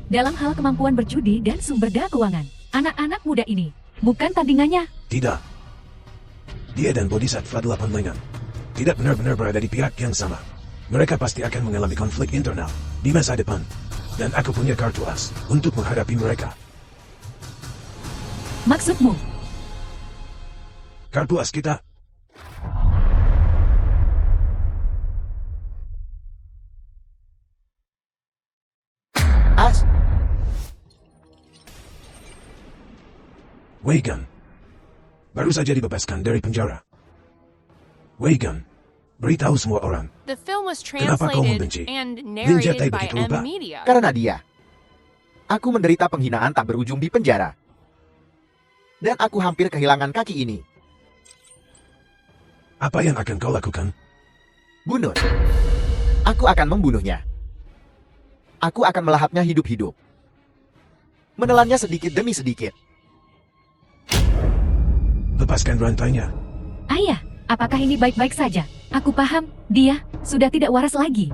Dalam hal kemampuan berjudi dan sumber daya keuangan, anak-anak muda ini bukan tandingannya. Tidak. Dia dan Bodhisattva 8 lengan tidak benar-benar berada di pihak yang sama. Mereka pasti akan mengalami konflik internal di masa depan. Dan aku punya kartu as untuk menghadapi mereka. Maksudmu? Kartu as kita. As, Wei Gan baru saja dibebaskan dari penjara. Wei Gan, beritahu semua orang The film was kenapa kau translated membenci and Lin Jiatai narrated by begitu M rupa. Media. karena dia. Aku menderita penghinaan tak berujung di penjara. Dan aku hampir kehilangan kaki ini. Apa yang akan kau lakukan? Bunuh. Aku akan membunuhnya. Aku akan melahapnya hidup-hidup. Menelannya sedikit demi sedikit. Lepaskan rantainya. Ayah, apakah ini baik-baik saja? Aku paham, dia sudah tidak waras lagi.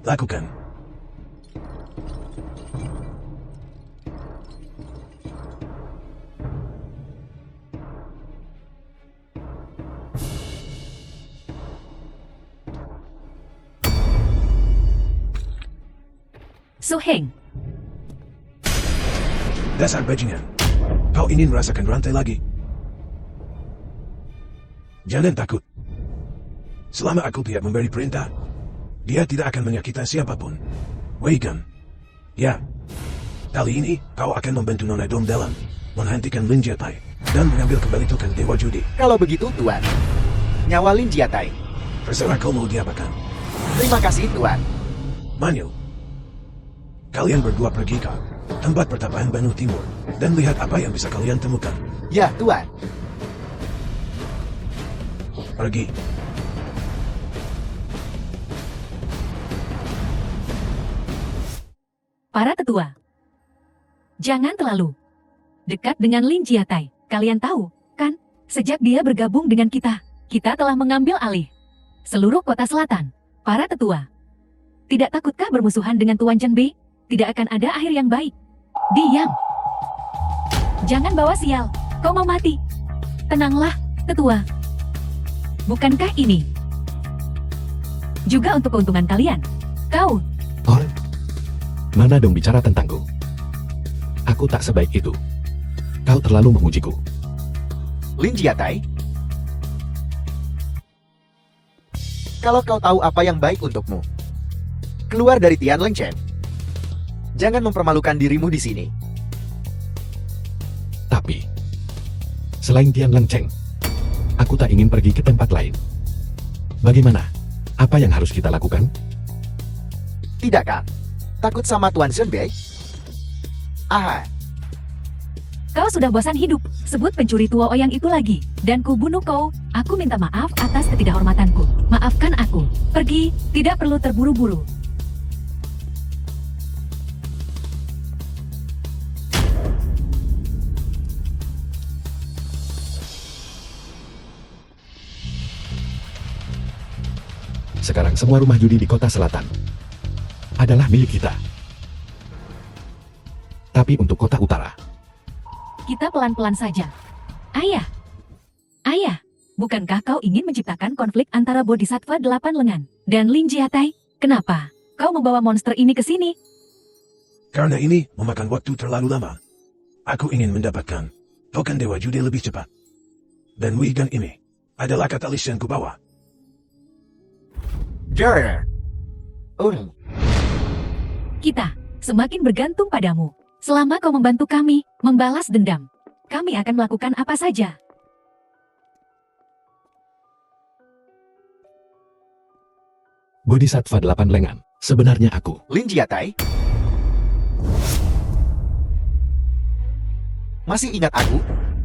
Lakukan. Su Heng, Dasar bajingan. Kau ingin merasakan rantai lagi? Jangan takut. Selama aku tidak memberi perintah, dia tidak akan menyakiti siapapun. Wei Gan. Ya. Kali ini, kau akan membantu Nona Dom dalam menghentikan Lin Jiatai dan mengambil kembali token Dewa Judi. Kalau begitu, Tuan. Nyawa Lin Jiatai. Terserah kau mau diapakan. Terima kasih, Tuan. Manyu. Kalian berdua pergi ke tempat pertapaan Banu Timur dan lihat apa yang bisa kalian temukan. Ya, Tuan. Pergi. Para tetua, jangan terlalu dekat dengan Lin Jiatai. Kalian tahu, kan? Sejak dia bergabung dengan kita telah mengambil alih seluruh kota selatan. Para tetua, tidak takutkah bermusuhan dengan Tuan Chen Bei? Tidak akan ada akhir yang baik. Diam. Jangan bawa sial. Kau mau mati. Tenanglah, tetua. Bukankah ini juga untuk keuntungan kalian? Kau, Oh, mana dong bicara tentangku? Aku tak sebaik itu. Kau terlalu mengujiku. Lin Jiatai. Kalau kau tahu apa yang baik untukmu, keluar dari Tian Leng Chen. Jangan mempermalukan dirimu di sini. Tapi, selain Tian Leng Cheng, aku tak ingin pergi ke tempat lain. Bagaimana? Apa yang harus kita lakukan? Tidak kan? Takut sama Tuan Shen Bei? Aha, kau sudah bosan hidup. Sebut pencuri tua Oyang itu lagi, dan ku bunuh kau. Aku minta maaf atas ketidakhormatanku. Maafkan aku. Pergi, tidak perlu terburu-buru. Sekarang semua rumah judi di kota selatan adalah milik kita. Tapi untuk kota utara, Kita pelan-pelan saja. Ayah. Ayah, bukankah kau ingin menciptakan konflik antara Bodhisattva 8 lengan dan Lin Jiatai? Kenapa kau membawa monster ini ke sini? Karena ini memakan waktu terlalu lama. Aku ingin mendapatkan token Dewa Judi lebih cepat. Dan Wei Gan ini adalah katalis yang kubawa. Jar. Oh, Kita semakin bergantung padamu. Selama kau membantu kami membalas dendam, kami akan melakukan apa saja. Bodhisattva 8 lengan, sebenarnya aku. Lin Jiatai. Masih ingat aku?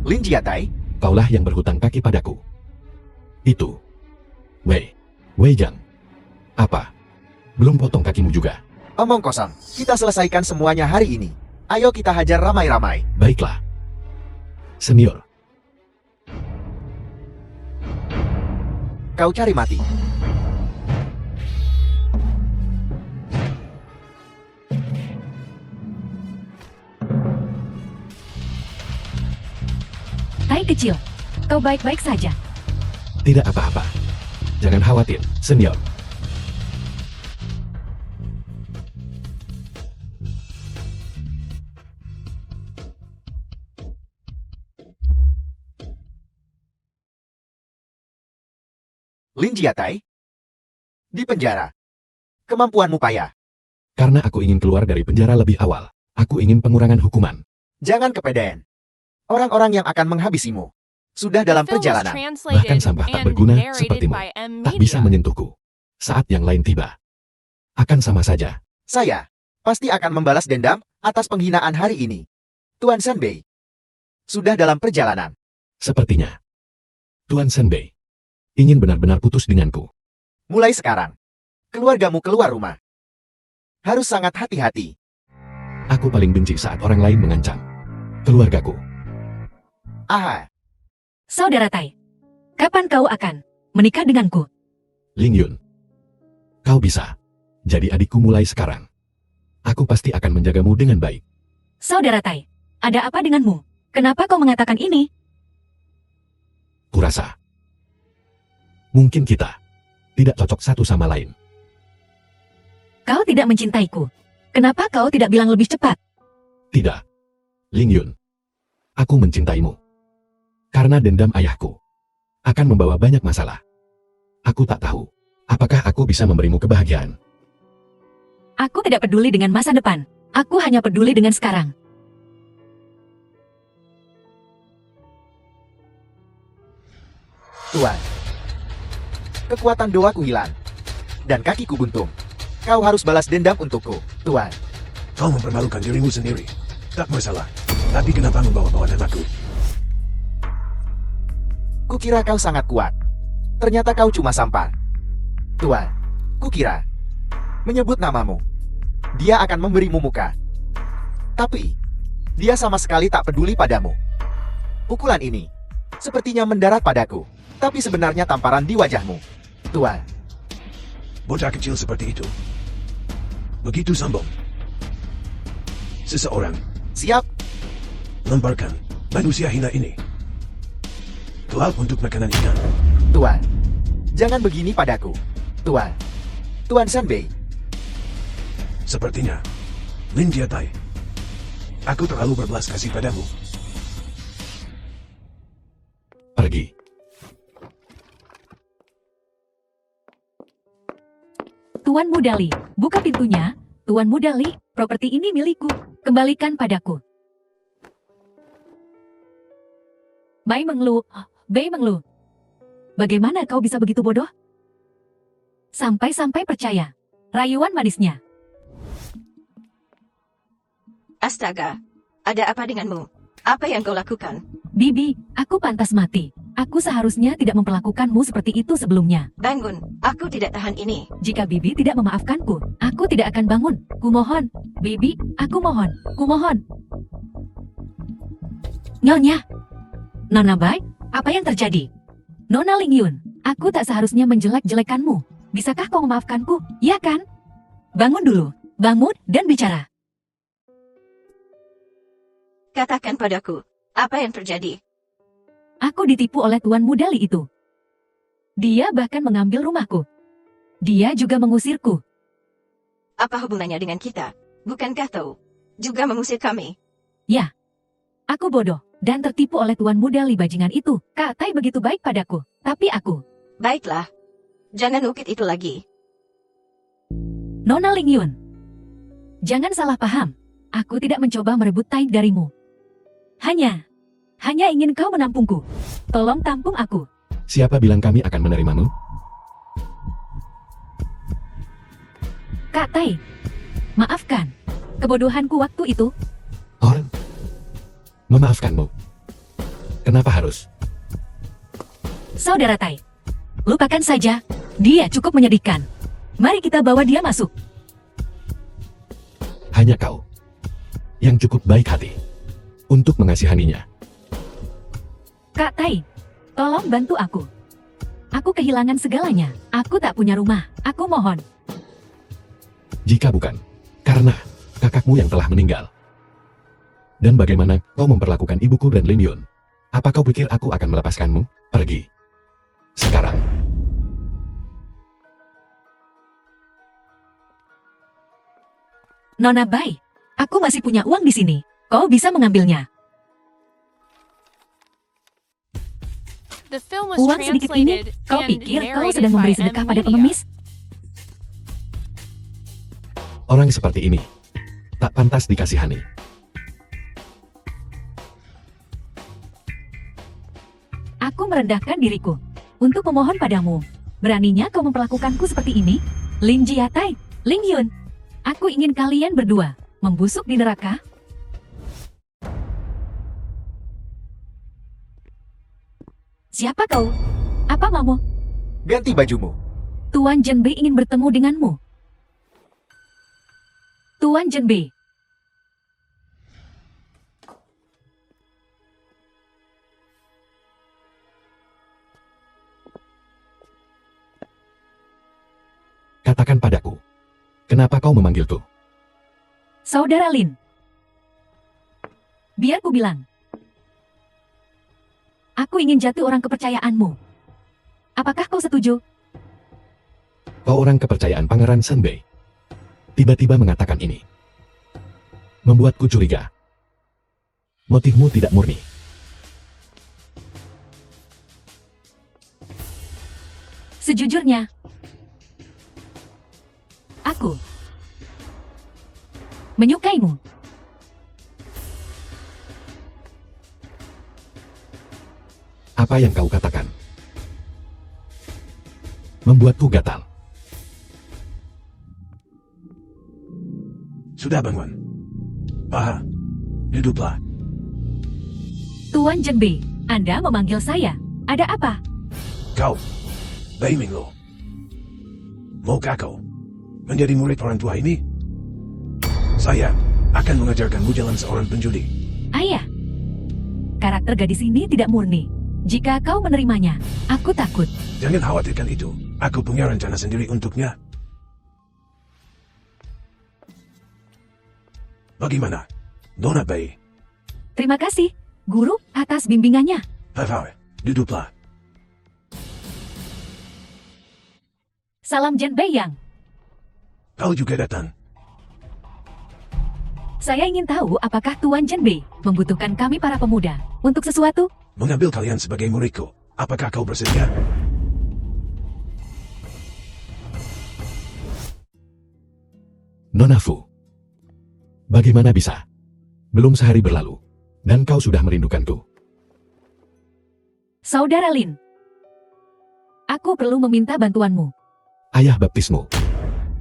Lin Jiatai? Kaulah yang berhutang kaki padaku. Itu. Wei Gan. Apa? Belum potong kakimu juga? Omong kosong. Kita selesaikan semuanya hari ini. Ayo kita hajar ramai-ramai. Baiklah. Senior, Kau cari mati. Tai kecil, kau baik-baik saja. tidak apa-apa. Jangan khawatir, senior. Lin Jiatai? Di penjara. Kemampuanmu payah. Karena aku ingin keluar dari penjara lebih awal. Aku ingin pengurangan hukuman. Jangan kepedean. Orang-orang yang akan menghabisimu sudah dalam perjalanan. Bahkan sampah tak berguna sepertimu tak bisa menyentuhku. Saat yang lain tiba, akan sama saja. Saya pasti akan membalas dendam atas penghinaan hari ini. Tuan Shen Bei sudah dalam perjalanan. Sepertinya Tuan Shen Bei ingin benar-benar putus denganku. Mulai sekarang, keluargamu keluar rumah. Harus sangat hati-hati. Aku paling benci saat orang lain mengancam keluargaku. Aha, Saudara Tai, kapan kau akan menikah denganku? Ling Yun, kau bisa jadi adikku mulai sekarang. Aku pasti akan menjagamu dengan baik. Saudara Tai, ada apa denganmu? Kenapa kau mengatakan ini? Kurasa mungkin kita tidak cocok satu sama lain. Kau tidak mencintaiku. Kenapa kau tidak bilang lebih cepat? Tidak, Ling Yun. Aku mencintaimu. Karena dendam ayahku akan membawa banyak masalah. Aku tak tahu, apakah aku bisa memberimu kebahagiaan. Aku tidak peduli dengan masa depan. Aku hanya peduli dengan sekarang. Tuan, kekuatan doaku hilang, dan kakiku buntung. Kau harus balas dendam untukku, Tuan. Kau mempermalukan dirimu sendiri. Tak masalah. Tapi kenapa membawa-bawa namaku? Kukira kau sangat kuat. Ternyata kau cuma sampah. Tuan, kukira menyebut namamu, dia akan memberimu muka. Tapi, dia sama sekali tak peduli padamu. Pukulan ini sepertinya mendarat padaku, tapi sebenarnya tamparan di wajahmu, Tuan. Bocah kecil seperti itu. Begitu sombong. Seseorang Siap, lemparkan manusia hina ini ke laut untuk makanan ikan. Tuan. Jangan begini padaku, Tuan. Tuan Sanbei. Sepertinya Lin Jiatai, aku terlalu berbelas kasih padamu. Pergi. Tuan Mudali, buka pintunya. Tuan Mudali, properti ini milikku. Kembalikan padaku. Bai Menglu, Bai Menglu. Bagaimana kau bisa begitu bodoh? Sampai-sampai percaya. Rayuan manisnya. Astaga, ada apa denganmu? Apa yang kau lakukan? Bibi, aku pantas mati. Aku seharusnya tidak memperlakukanmu seperti itu sebelumnya. Bangun, aku tidak tahan ini. Jika Bibi tidak memaafkanku, aku tidak akan bangun. Kumohon, Bibi, aku mohon, kumohon. Nyonya, Nona Bai, apa yang terjadi? Nona Lingyun, aku tak seharusnya menjelek-jelekanmu. Bisakah kau memaafkanku? Ya kan? Bangun dulu, bangun dan bicara. Katakan padaku, apa yang terjadi? Aku ditipu oleh Tuan Mudali itu. Dia bahkan mengambil rumahku. Dia juga mengusirku. Apa hubungannya dengan kita? Bukankah kau juga mengusir kami? Ya, aku bodoh dan tertipu oleh Tuan Mudali bajingan itu. Kak Tai begitu baik padaku, tapi aku. Baiklah, jangan ukit itu lagi. Nona Lingyun, jangan salah paham. Aku tidak mencoba merebut Tai darimu. Hanya ingin kau menampungku. Tolong tampung aku. Siapa bilang kami akan menerimamu? Kak Tai, maafkan kebodohanku waktu itu. Orang memaafkanmu. Kenapa harus? Saudara Tai, lupakan saja. Dia cukup menyedihkan. Mari kita bawa dia masuk. Hanya kau yang cukup baik hati untuk mengasihaninya. Kak Tai, tolong bantu aku. Aku kehilangan segalanya. Aku tak punya rumah. Aku mohon. Jika bukan karena kakakmu yang telah meninggal. Dan bagaimana kau memperlakukan ibuku dan Lin Yun? Apa kau pikir aku akan melepaskanmu? Pergi. Sekarang. Nona Bai, aku masih punya uang di sini. Kau bisa mengambilnya. The film was Uang sedikit ini, translated kau and pikir kau narrated sedang by memberi sedekah pada M-Media. pengemis? Orang seperti ini tak pantas dikasihani. Aku merendahkan diriku untuk memohon padamu. Beraninya kau memperlakukanku seperti ini? Lin Jiatai, Ling Yun, aku ingin kalian berdua membusuk di neraka. Siapa kau? Apa maumu? Ganti bajumu. Tuan Zhenbei ingin bertemu denganmu. Tuan Zhenbei. Katakan padaku, kenapa kau memanggilku? Saudara Lin. Biar ku bilang. Aku ingin jatuh orang kepercayaanmu. Apakah kau setuju? Kau orang kepercayaan Pangeran Sanbei. Tiba-tiba mengatakan ini. Membuatku curiga. Motifmu tidak murni. Sejujurnya, aku menyukaimu. Apa yang kau katakan membuatku gatal. Sudah bangun. Paha, duduklah. Tuan Jenbei, Anda memanggil saya. Ada apa? Kau, Bai Minglu. Maukah kau menjadi murid orang tua ini? Saya akan mengajarkanmu jalan seorang penjudi. Ayah, karakter gadis ini tidak murni. Jika kau menerimanya, aku takut. Jangan khawatirkan itu. Aku punya rencana sendiri untuknya. Bagaimana, Nona Bai? Terima kasih, Guru, atas bimbingannya. Hai, duduklah. Salam Jenbei Yang. Kau juga datang. Saya ingin tahu apakah Tuan Jenbei membutuhkan kami para pemuda untuk sesuatu? Mengambil kalian sebagai muridku. Apakah kau bersedia? Nona Fu. Bagaimana bisa? Belum sehari berlalu, dan kau sudah merindukanku. Saudara Lin, aku perlu meminta bantuanmu. Ayah baptismu.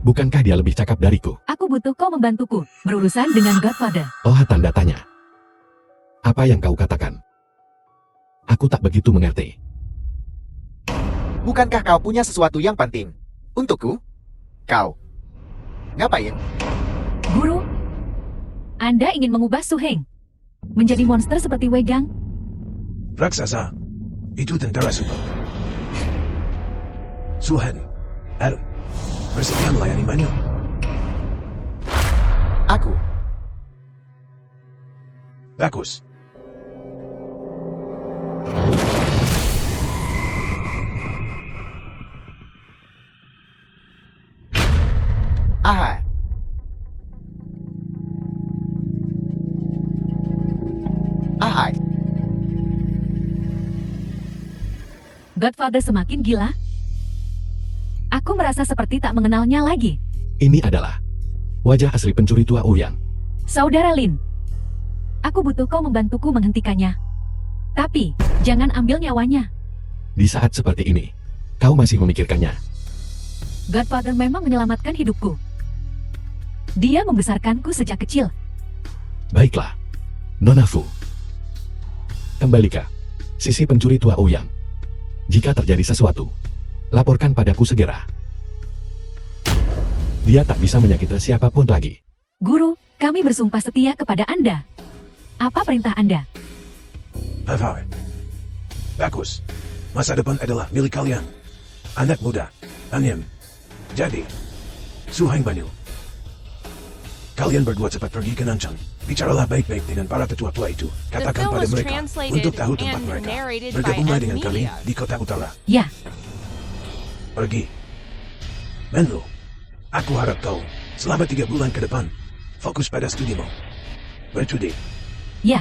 Bukankah dia lebih cakap dariku? Aku butuh kau membantuku berurusan dengan Godfather. Oh, tanda tanya. Apa yang kau katakan? Aku tak begitu mengerti. Bukankah kau punya sesuatu yang penting? Untukku? Kau ngapain? Guru, Anda ingin mengubah Su Heng menjadi monster seperti Wegang? Raksasa, itu tentara super. Suhan, Adam, bersedia melayani Manyu. Aku. Bagus. Aha. Ahai. Godfather semakin gila. Aku merasa seperti tak mengenalnya lagi. Ini adalah wajah asli pencuri tua Ouyang. Saudara Lin, aku butuh kau membantuku menghentikannya. Tapi, jangan ambil nyawanya. Di saat seperti ini, kau masih memikirkannya. Godfather memang menyelamatkan hidupku. Dia membesarkanku sejak kecil. Baiklah, Nona Fu. Kembali ke sisi pencuri tua Ouyang. Jika terjadi sesuatu, laporkan padaku segera. Dia tak bisa menyakiti siapapun lagi. Guru, kami bersumpah setia kepada Anda. Apa perintah Anda? Hai. Bagus. Masa depan adalah milik kalian. Anak muda, Anyam. Jadi, Su Heng Banyu. Kalian berdua cepat pergi ke Nanchang. Bicaralah baik-baik dengan para tetua-tua itu. The Katakan film pada was mereka translated untuk tahu tempat and mereka. narrated by Bergabunglah dengan kami Media. di kota utara. Ya, Pergi. Menlu, aku harap kau selama 3 bulan ke depan fokus pada studimu. Berjudi. ya.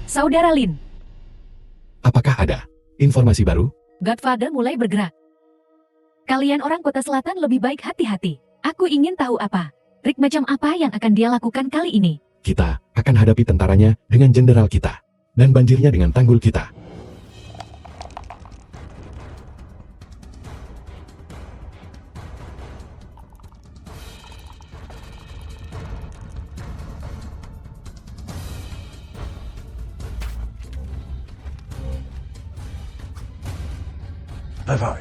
Saudara Lin, Apakah ada informasi baru? Godfather mulai bergerak. Kalian orang kota selatan lebih baik hati-hati. Aku ingin tahu apa. Trik macam apa yang akan dia lakukan kali ini. Kita akan hadapi tentaranya dengan jenderal kita. Dan banjirnya dengan tanggul kita. Hai.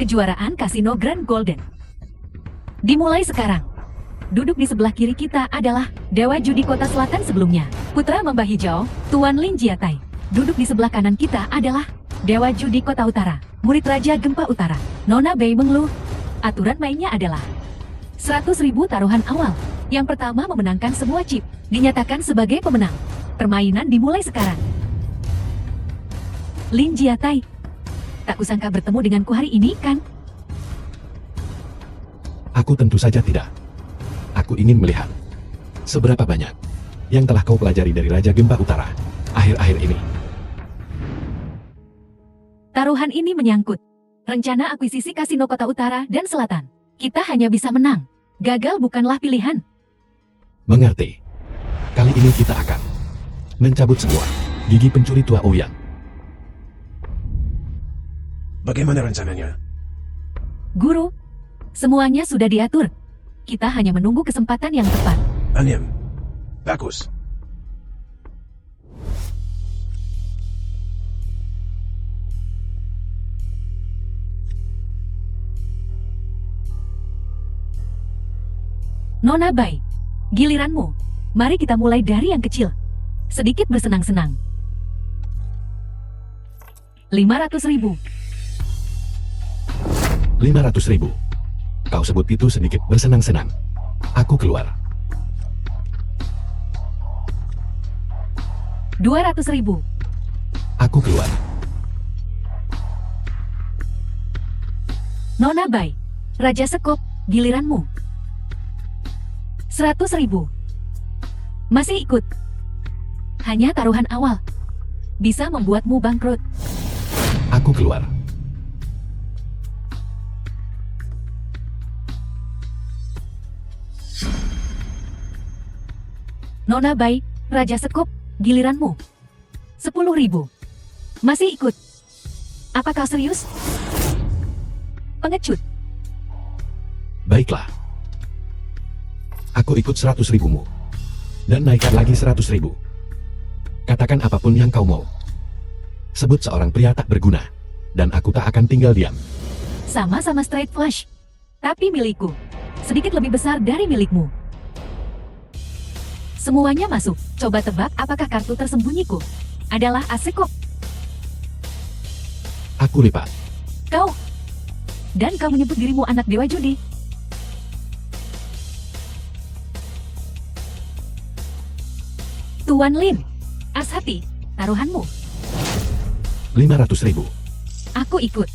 Kejuaraan Kasino Grand Golden dimulai sekarang. Duduk di sebelah kiri kita adalah Dewa Judi Kota Selatan sebelumnya, Putra Mamba Hijau, Tuan Lin Jiatai. Duduk di sebelah kanan kita adalah Dewa Judi Kota Utara, Murid Raja Gempa Utara, Nona Bai Menglu. Aturan mainnya adalah 100.000 taruhan awal. Yang pertama memenangkan semua chip, dinyatakan sebagai pemenang. Permainan dimulai sekarang. Lin Jiatai, tak kusangka bertemu denganku hari ini, kan? Aku tentu saja tidak. Aku ingin melihat seberapa banyak yang telah kau pelajari dari Raja Gempa Utara akhir-akhir ini. Taruhan ini menyangkut rencana akuisisi kasino Kota Utara dan Selatan. Kita hanya bisa menang. Gagal bukanlah pilihan. Mengerti? Kali ini kita akan mencabut semua gigi pencuri tua Ouyang. Bagaimana rencananya? Guru, semuanya sudah diatur. Kita hanya menunggu kesempatan yang tepat. Anyam. Bagus. Nona Bai, giliranmu. Mari kita mulai dari yang kecil. Sedikit bersenang-senang. 500.000. 500.000. Kau sebut itu sedikit bersenang-senang. Aku keluar. 200.000. Aku keluar. Nona Bai, Raja Sekop, giliranmu. 100.000. Masih ikut. Hanya taruhan awal. Bisa membuatmu bangkrut. Aku keluar. Nona Bai, Raja Sekop, giliranmu. 10.000. Masih ikut. Apakah serius? Pengecut. Baiklah. Aku ikut 100.000-mu. Dan naikkan lagi 100.000. Katakan apapun yang kau mau. Sebut seorang pria tak berguna. Dan aku tak akan tinggal diam. Sama-sama straight flush. Tapi milikku. Sedikit lebih besar dari milikmu. Semuanya masuk. Coba tebak apakah kartu tersembunyiku adalah Asekop. Aku lipat. Kau. Dan kau menyebut dirimu anak dewa judi. Tuan Lin, as hati, taruhanmu. 500.000. Aku ikut.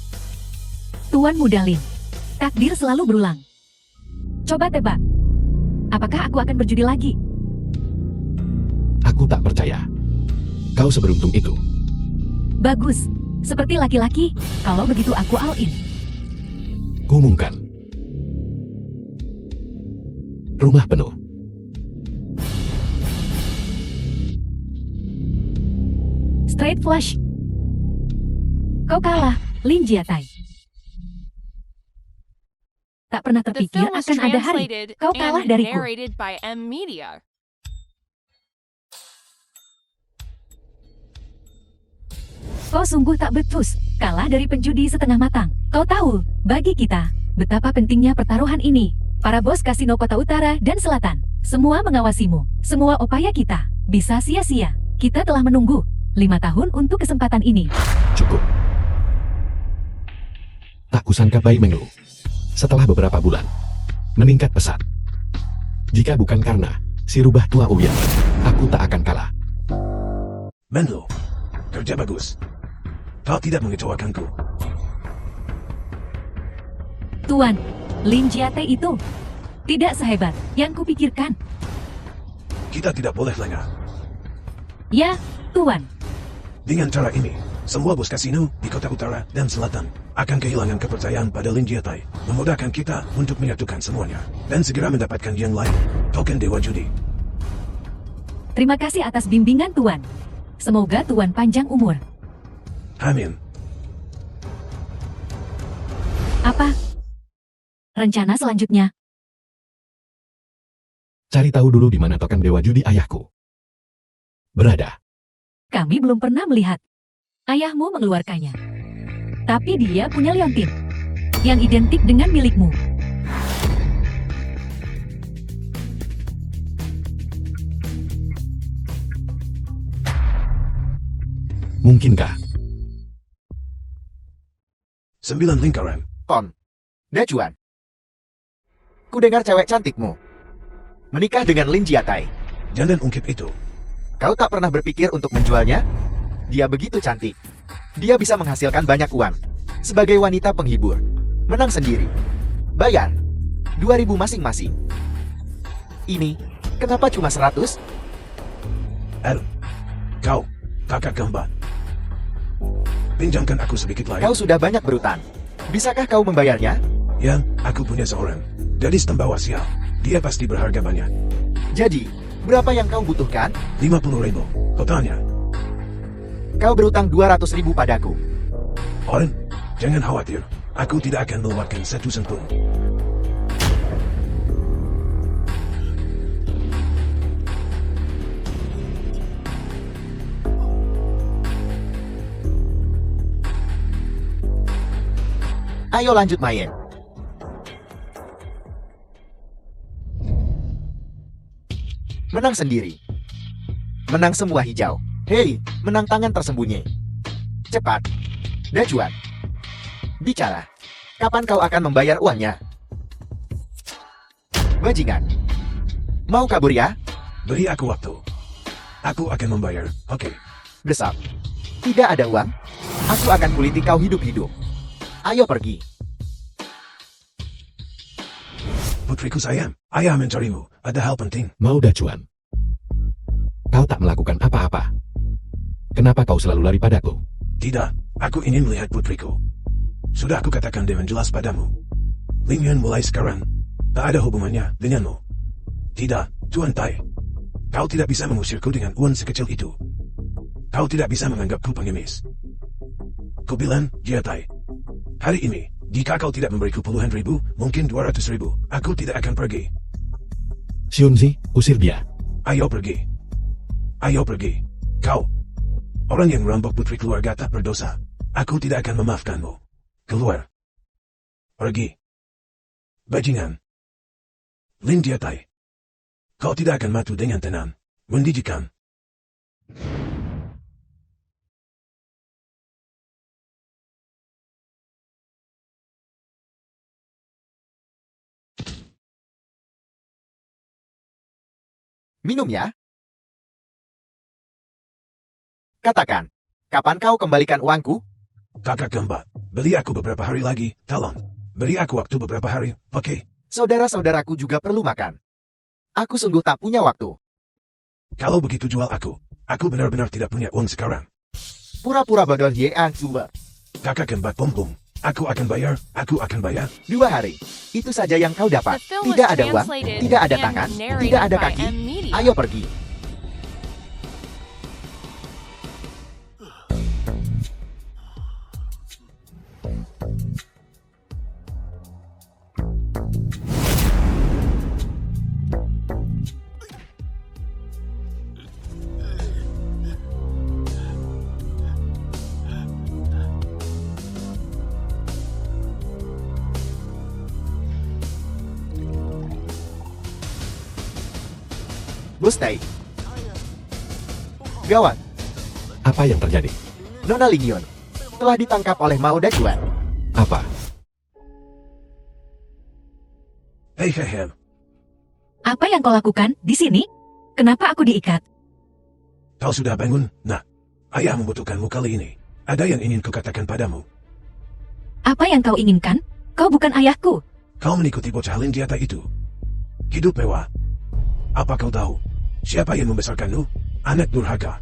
Tuan Muda Lin, takdir selalu berulang. Coba tebak. Apakah aku akan berjudi lagi? Aku tak percaya. Kau seberuntung itu. Bagus. Seperti laki-laki, kalau begitu aku all in. Kuumumkan. Rumah penuh. Straight flush. Kau kalah, Lin Jiatai. Tak pernah The terpikir film was akan ada hari translated kau kalah and dariku. narrated by M Media. Kau sungguh tak becus, kalah dari penjudi setengah matang. Kau tahu, bagi kita, betapa pentingnya pertaruhan ini. Para bos kasino Kota Utara dan Selatan, semua mengawasimu. Semua upaya kita bisa sia-sia. Kita telah menunggu 5 tahun untuk kesempatan ini. Cukup. Tak kusangka Bai Menglu. Setelah beberapa bulan, meningkat pesat. Jika bukan karena si rubah tua Ouyang, aku tak akan kalah. Menlo, kerja bagus. Kau tidak mengecewakanku. Tuan, Lin Jiate itu tidak sehebat yang kupikirkan. Kita tidak boleh lengah. Ya, Tuan. Dengan cara ini, semua bos kasino di Kota Utara dan Selatan akan kehilangan kepercayaan pada Lin Jiatai, memudahkan kita untuk menyatukan semuanya dan segera mendapatkan yang lain, token Dewa Judi. Terima kasih atas bimbingan Tuan. Semoga Tuan panjang umur. Amin. Apa rencana selanjutnya? Cari tahu dulu di mana token Dewa Judi ayahku berada. Kami belum pernah melihat ayahmu mengeluarkannya. Tapi dia punya liontin yang identik dengan milikmu. Mungkinkah? 9 lingkaran. Kon. Dacuan. Ku dengar cewek cantikmu menikah dengan Lin Jiatai. Jangan ungkip itu. Kau tak pernah berpikir untuk menjualnya? Dia begitu cantik. Dia bisa menghasilkan banyak uang. Sebagai wanita penghibur. Menang sendiri. Bayar. 2.000 masing-masing. Ini, kenapa cuma 100? Aaron, kau, kakak kembar. Pinjamkan aku sedikit lagi. Kau sudah banyak berutang. Bisakah kau membayarnya? Ya, aku punya seorang gadis tembawa sial. Dia pasti berharga banyak. Jadi, berapa yang kau butuhkan? 50.000 totalnya. Kau berutang 200.000 padaku. Oren, jangan khawatir. Aku tidak akan melewatkan 1 sen pun. Ayo lanjut main. Menang sendiri. Menang semua hijau. Hei, menang tangan tersembunyi. Cepat. Dajuan. Bicara. Kapan kau akan membayar uangnya? Bajingan. Mau kabur ya? Beri aku waktu. Aku akan membayar, oke. Besar. Tidak ada uang? Aku akan kuliti kau hidup-hidup. Ayo pergi. Putriku sayang, ayah mencarimu. Ada hal penting. Mau Dacuan. Kau tak melakukan apa-apa. Kenapa kau selalu lari padaku? Tidak, aku ingin melihat putriku. Sudah aku katakan dengan jelas padamu. Ling Yuan mulai sekarang, tak ada hubungannya denganmu. Tidak, Tuan Tai. Kau tidak bisa mengusirku dengan uang sekecil itu. Kau tidak bisa menganggapku pengemis. Ku bilang, Jia Tai. Hari ini, jika kau tidak memberiku puluhan ribu, mungkin 200.000, aku tidak akan pergi. Xunzi, usir dia. Ayo pergi. Ayo pergi. Kau. Orang yang merampok putri keluarga tak berdosa. Aku tidak akan memaafkanmu. Keluar. Pergi. Bajingan. Lin Jia Tai. Kau tidak akan mati dengan tenang. Mendidikan. Minum ya. Katakan, kapan kau kembalikan uangku? Kakak kembar, beli aku beberapa hari lagi, tolong. Beri aku waktu beberapa hari, oke? Saudara-saudaraku juga perlu makan. Aku sungguh tak punya waktu. Kalau begitu jual aku benar-benar tidak punya uang sekarang. Pura-pura bodoh Yeang Zuber. Kakak kembar pom-pom, aku akan bayar. 2 hari. Itu saja yang kau The dapat. film was Tidak ada uang, translated tidak ada and tangan, narrated tidak ada by kaki. M Media. Ayo pergi. Bos Tai. Gawat, Apa yang terjadi? Nona Ling Yun telah ditangkap oleh Mao Dajuan. Apa? Hei. Apa yang kau lakukan di sini? Kenapa aku diikat? Kau sudah bangun? Nah, ayah membutuhkanmu kali ini. Ada yang ingin kukatakan padamu. Apa yang kau inginkan? Kau bukan ayahku. Kau mengikuti bocah Lin Jia Tai itu. Hidup mewah. Apa kau tahu? Siapa yang membesarkanmu? Anak durhaka.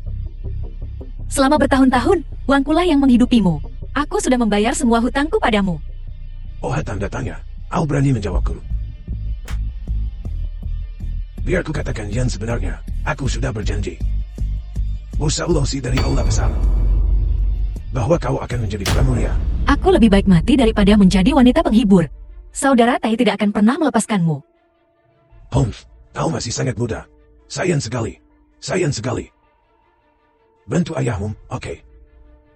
Selama bertahun-tahun, uangkulah yang menghidupimu. Aku sudah membayar semua hutangku padamu. Oh, tanda tanya. Kau berani menjawabku. Biar ku katakan yang sebenarnya. Aku sudah berjanji. Musa Ulosi dari Aula Besar. Bahwa kau akan menjadi pramuria. Aku lebih baik mati daripada menjadi wanita penghibur. Saudara Tai tidak akan pernah melepaskanmu. Holmes, kau masih sangat muda. Sayang sekali. Sayang sekali. Bantu ayahmu, oke.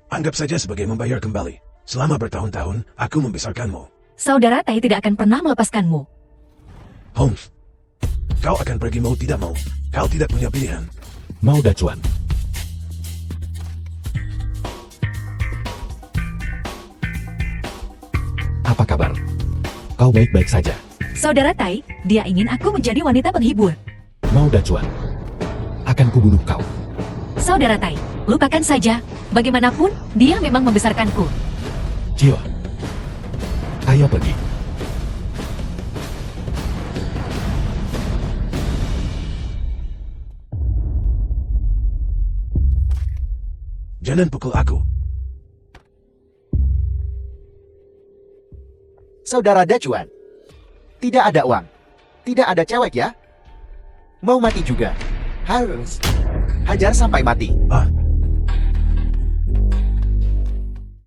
Anggap saja sebagai membayar kembali. Selama bertahun-tahun, aku membesarkanmu. Saudara Tai tidak akan pernah melepaskanmu. Holmes, kau akan pergi mau tidak mau. Kau tidak punya pilihan. Mau Dacuan. Apa kabar? Kau baik-baik saja. Saudara Tai, dia ingin aku menjadi wanita penghibur. Mau Dacuan. Akan kubunuh kau. Saudara Tai, lupakan saja. Bagaimanapun, dia memang membesarkanku. Jio. Ayo pergi. Jangan pukul aku. Saudara Dacuan, tidak ada uang. Tidak ada cewek ya? Mau mati juga? Harus. Hajar sampai mati. Ah,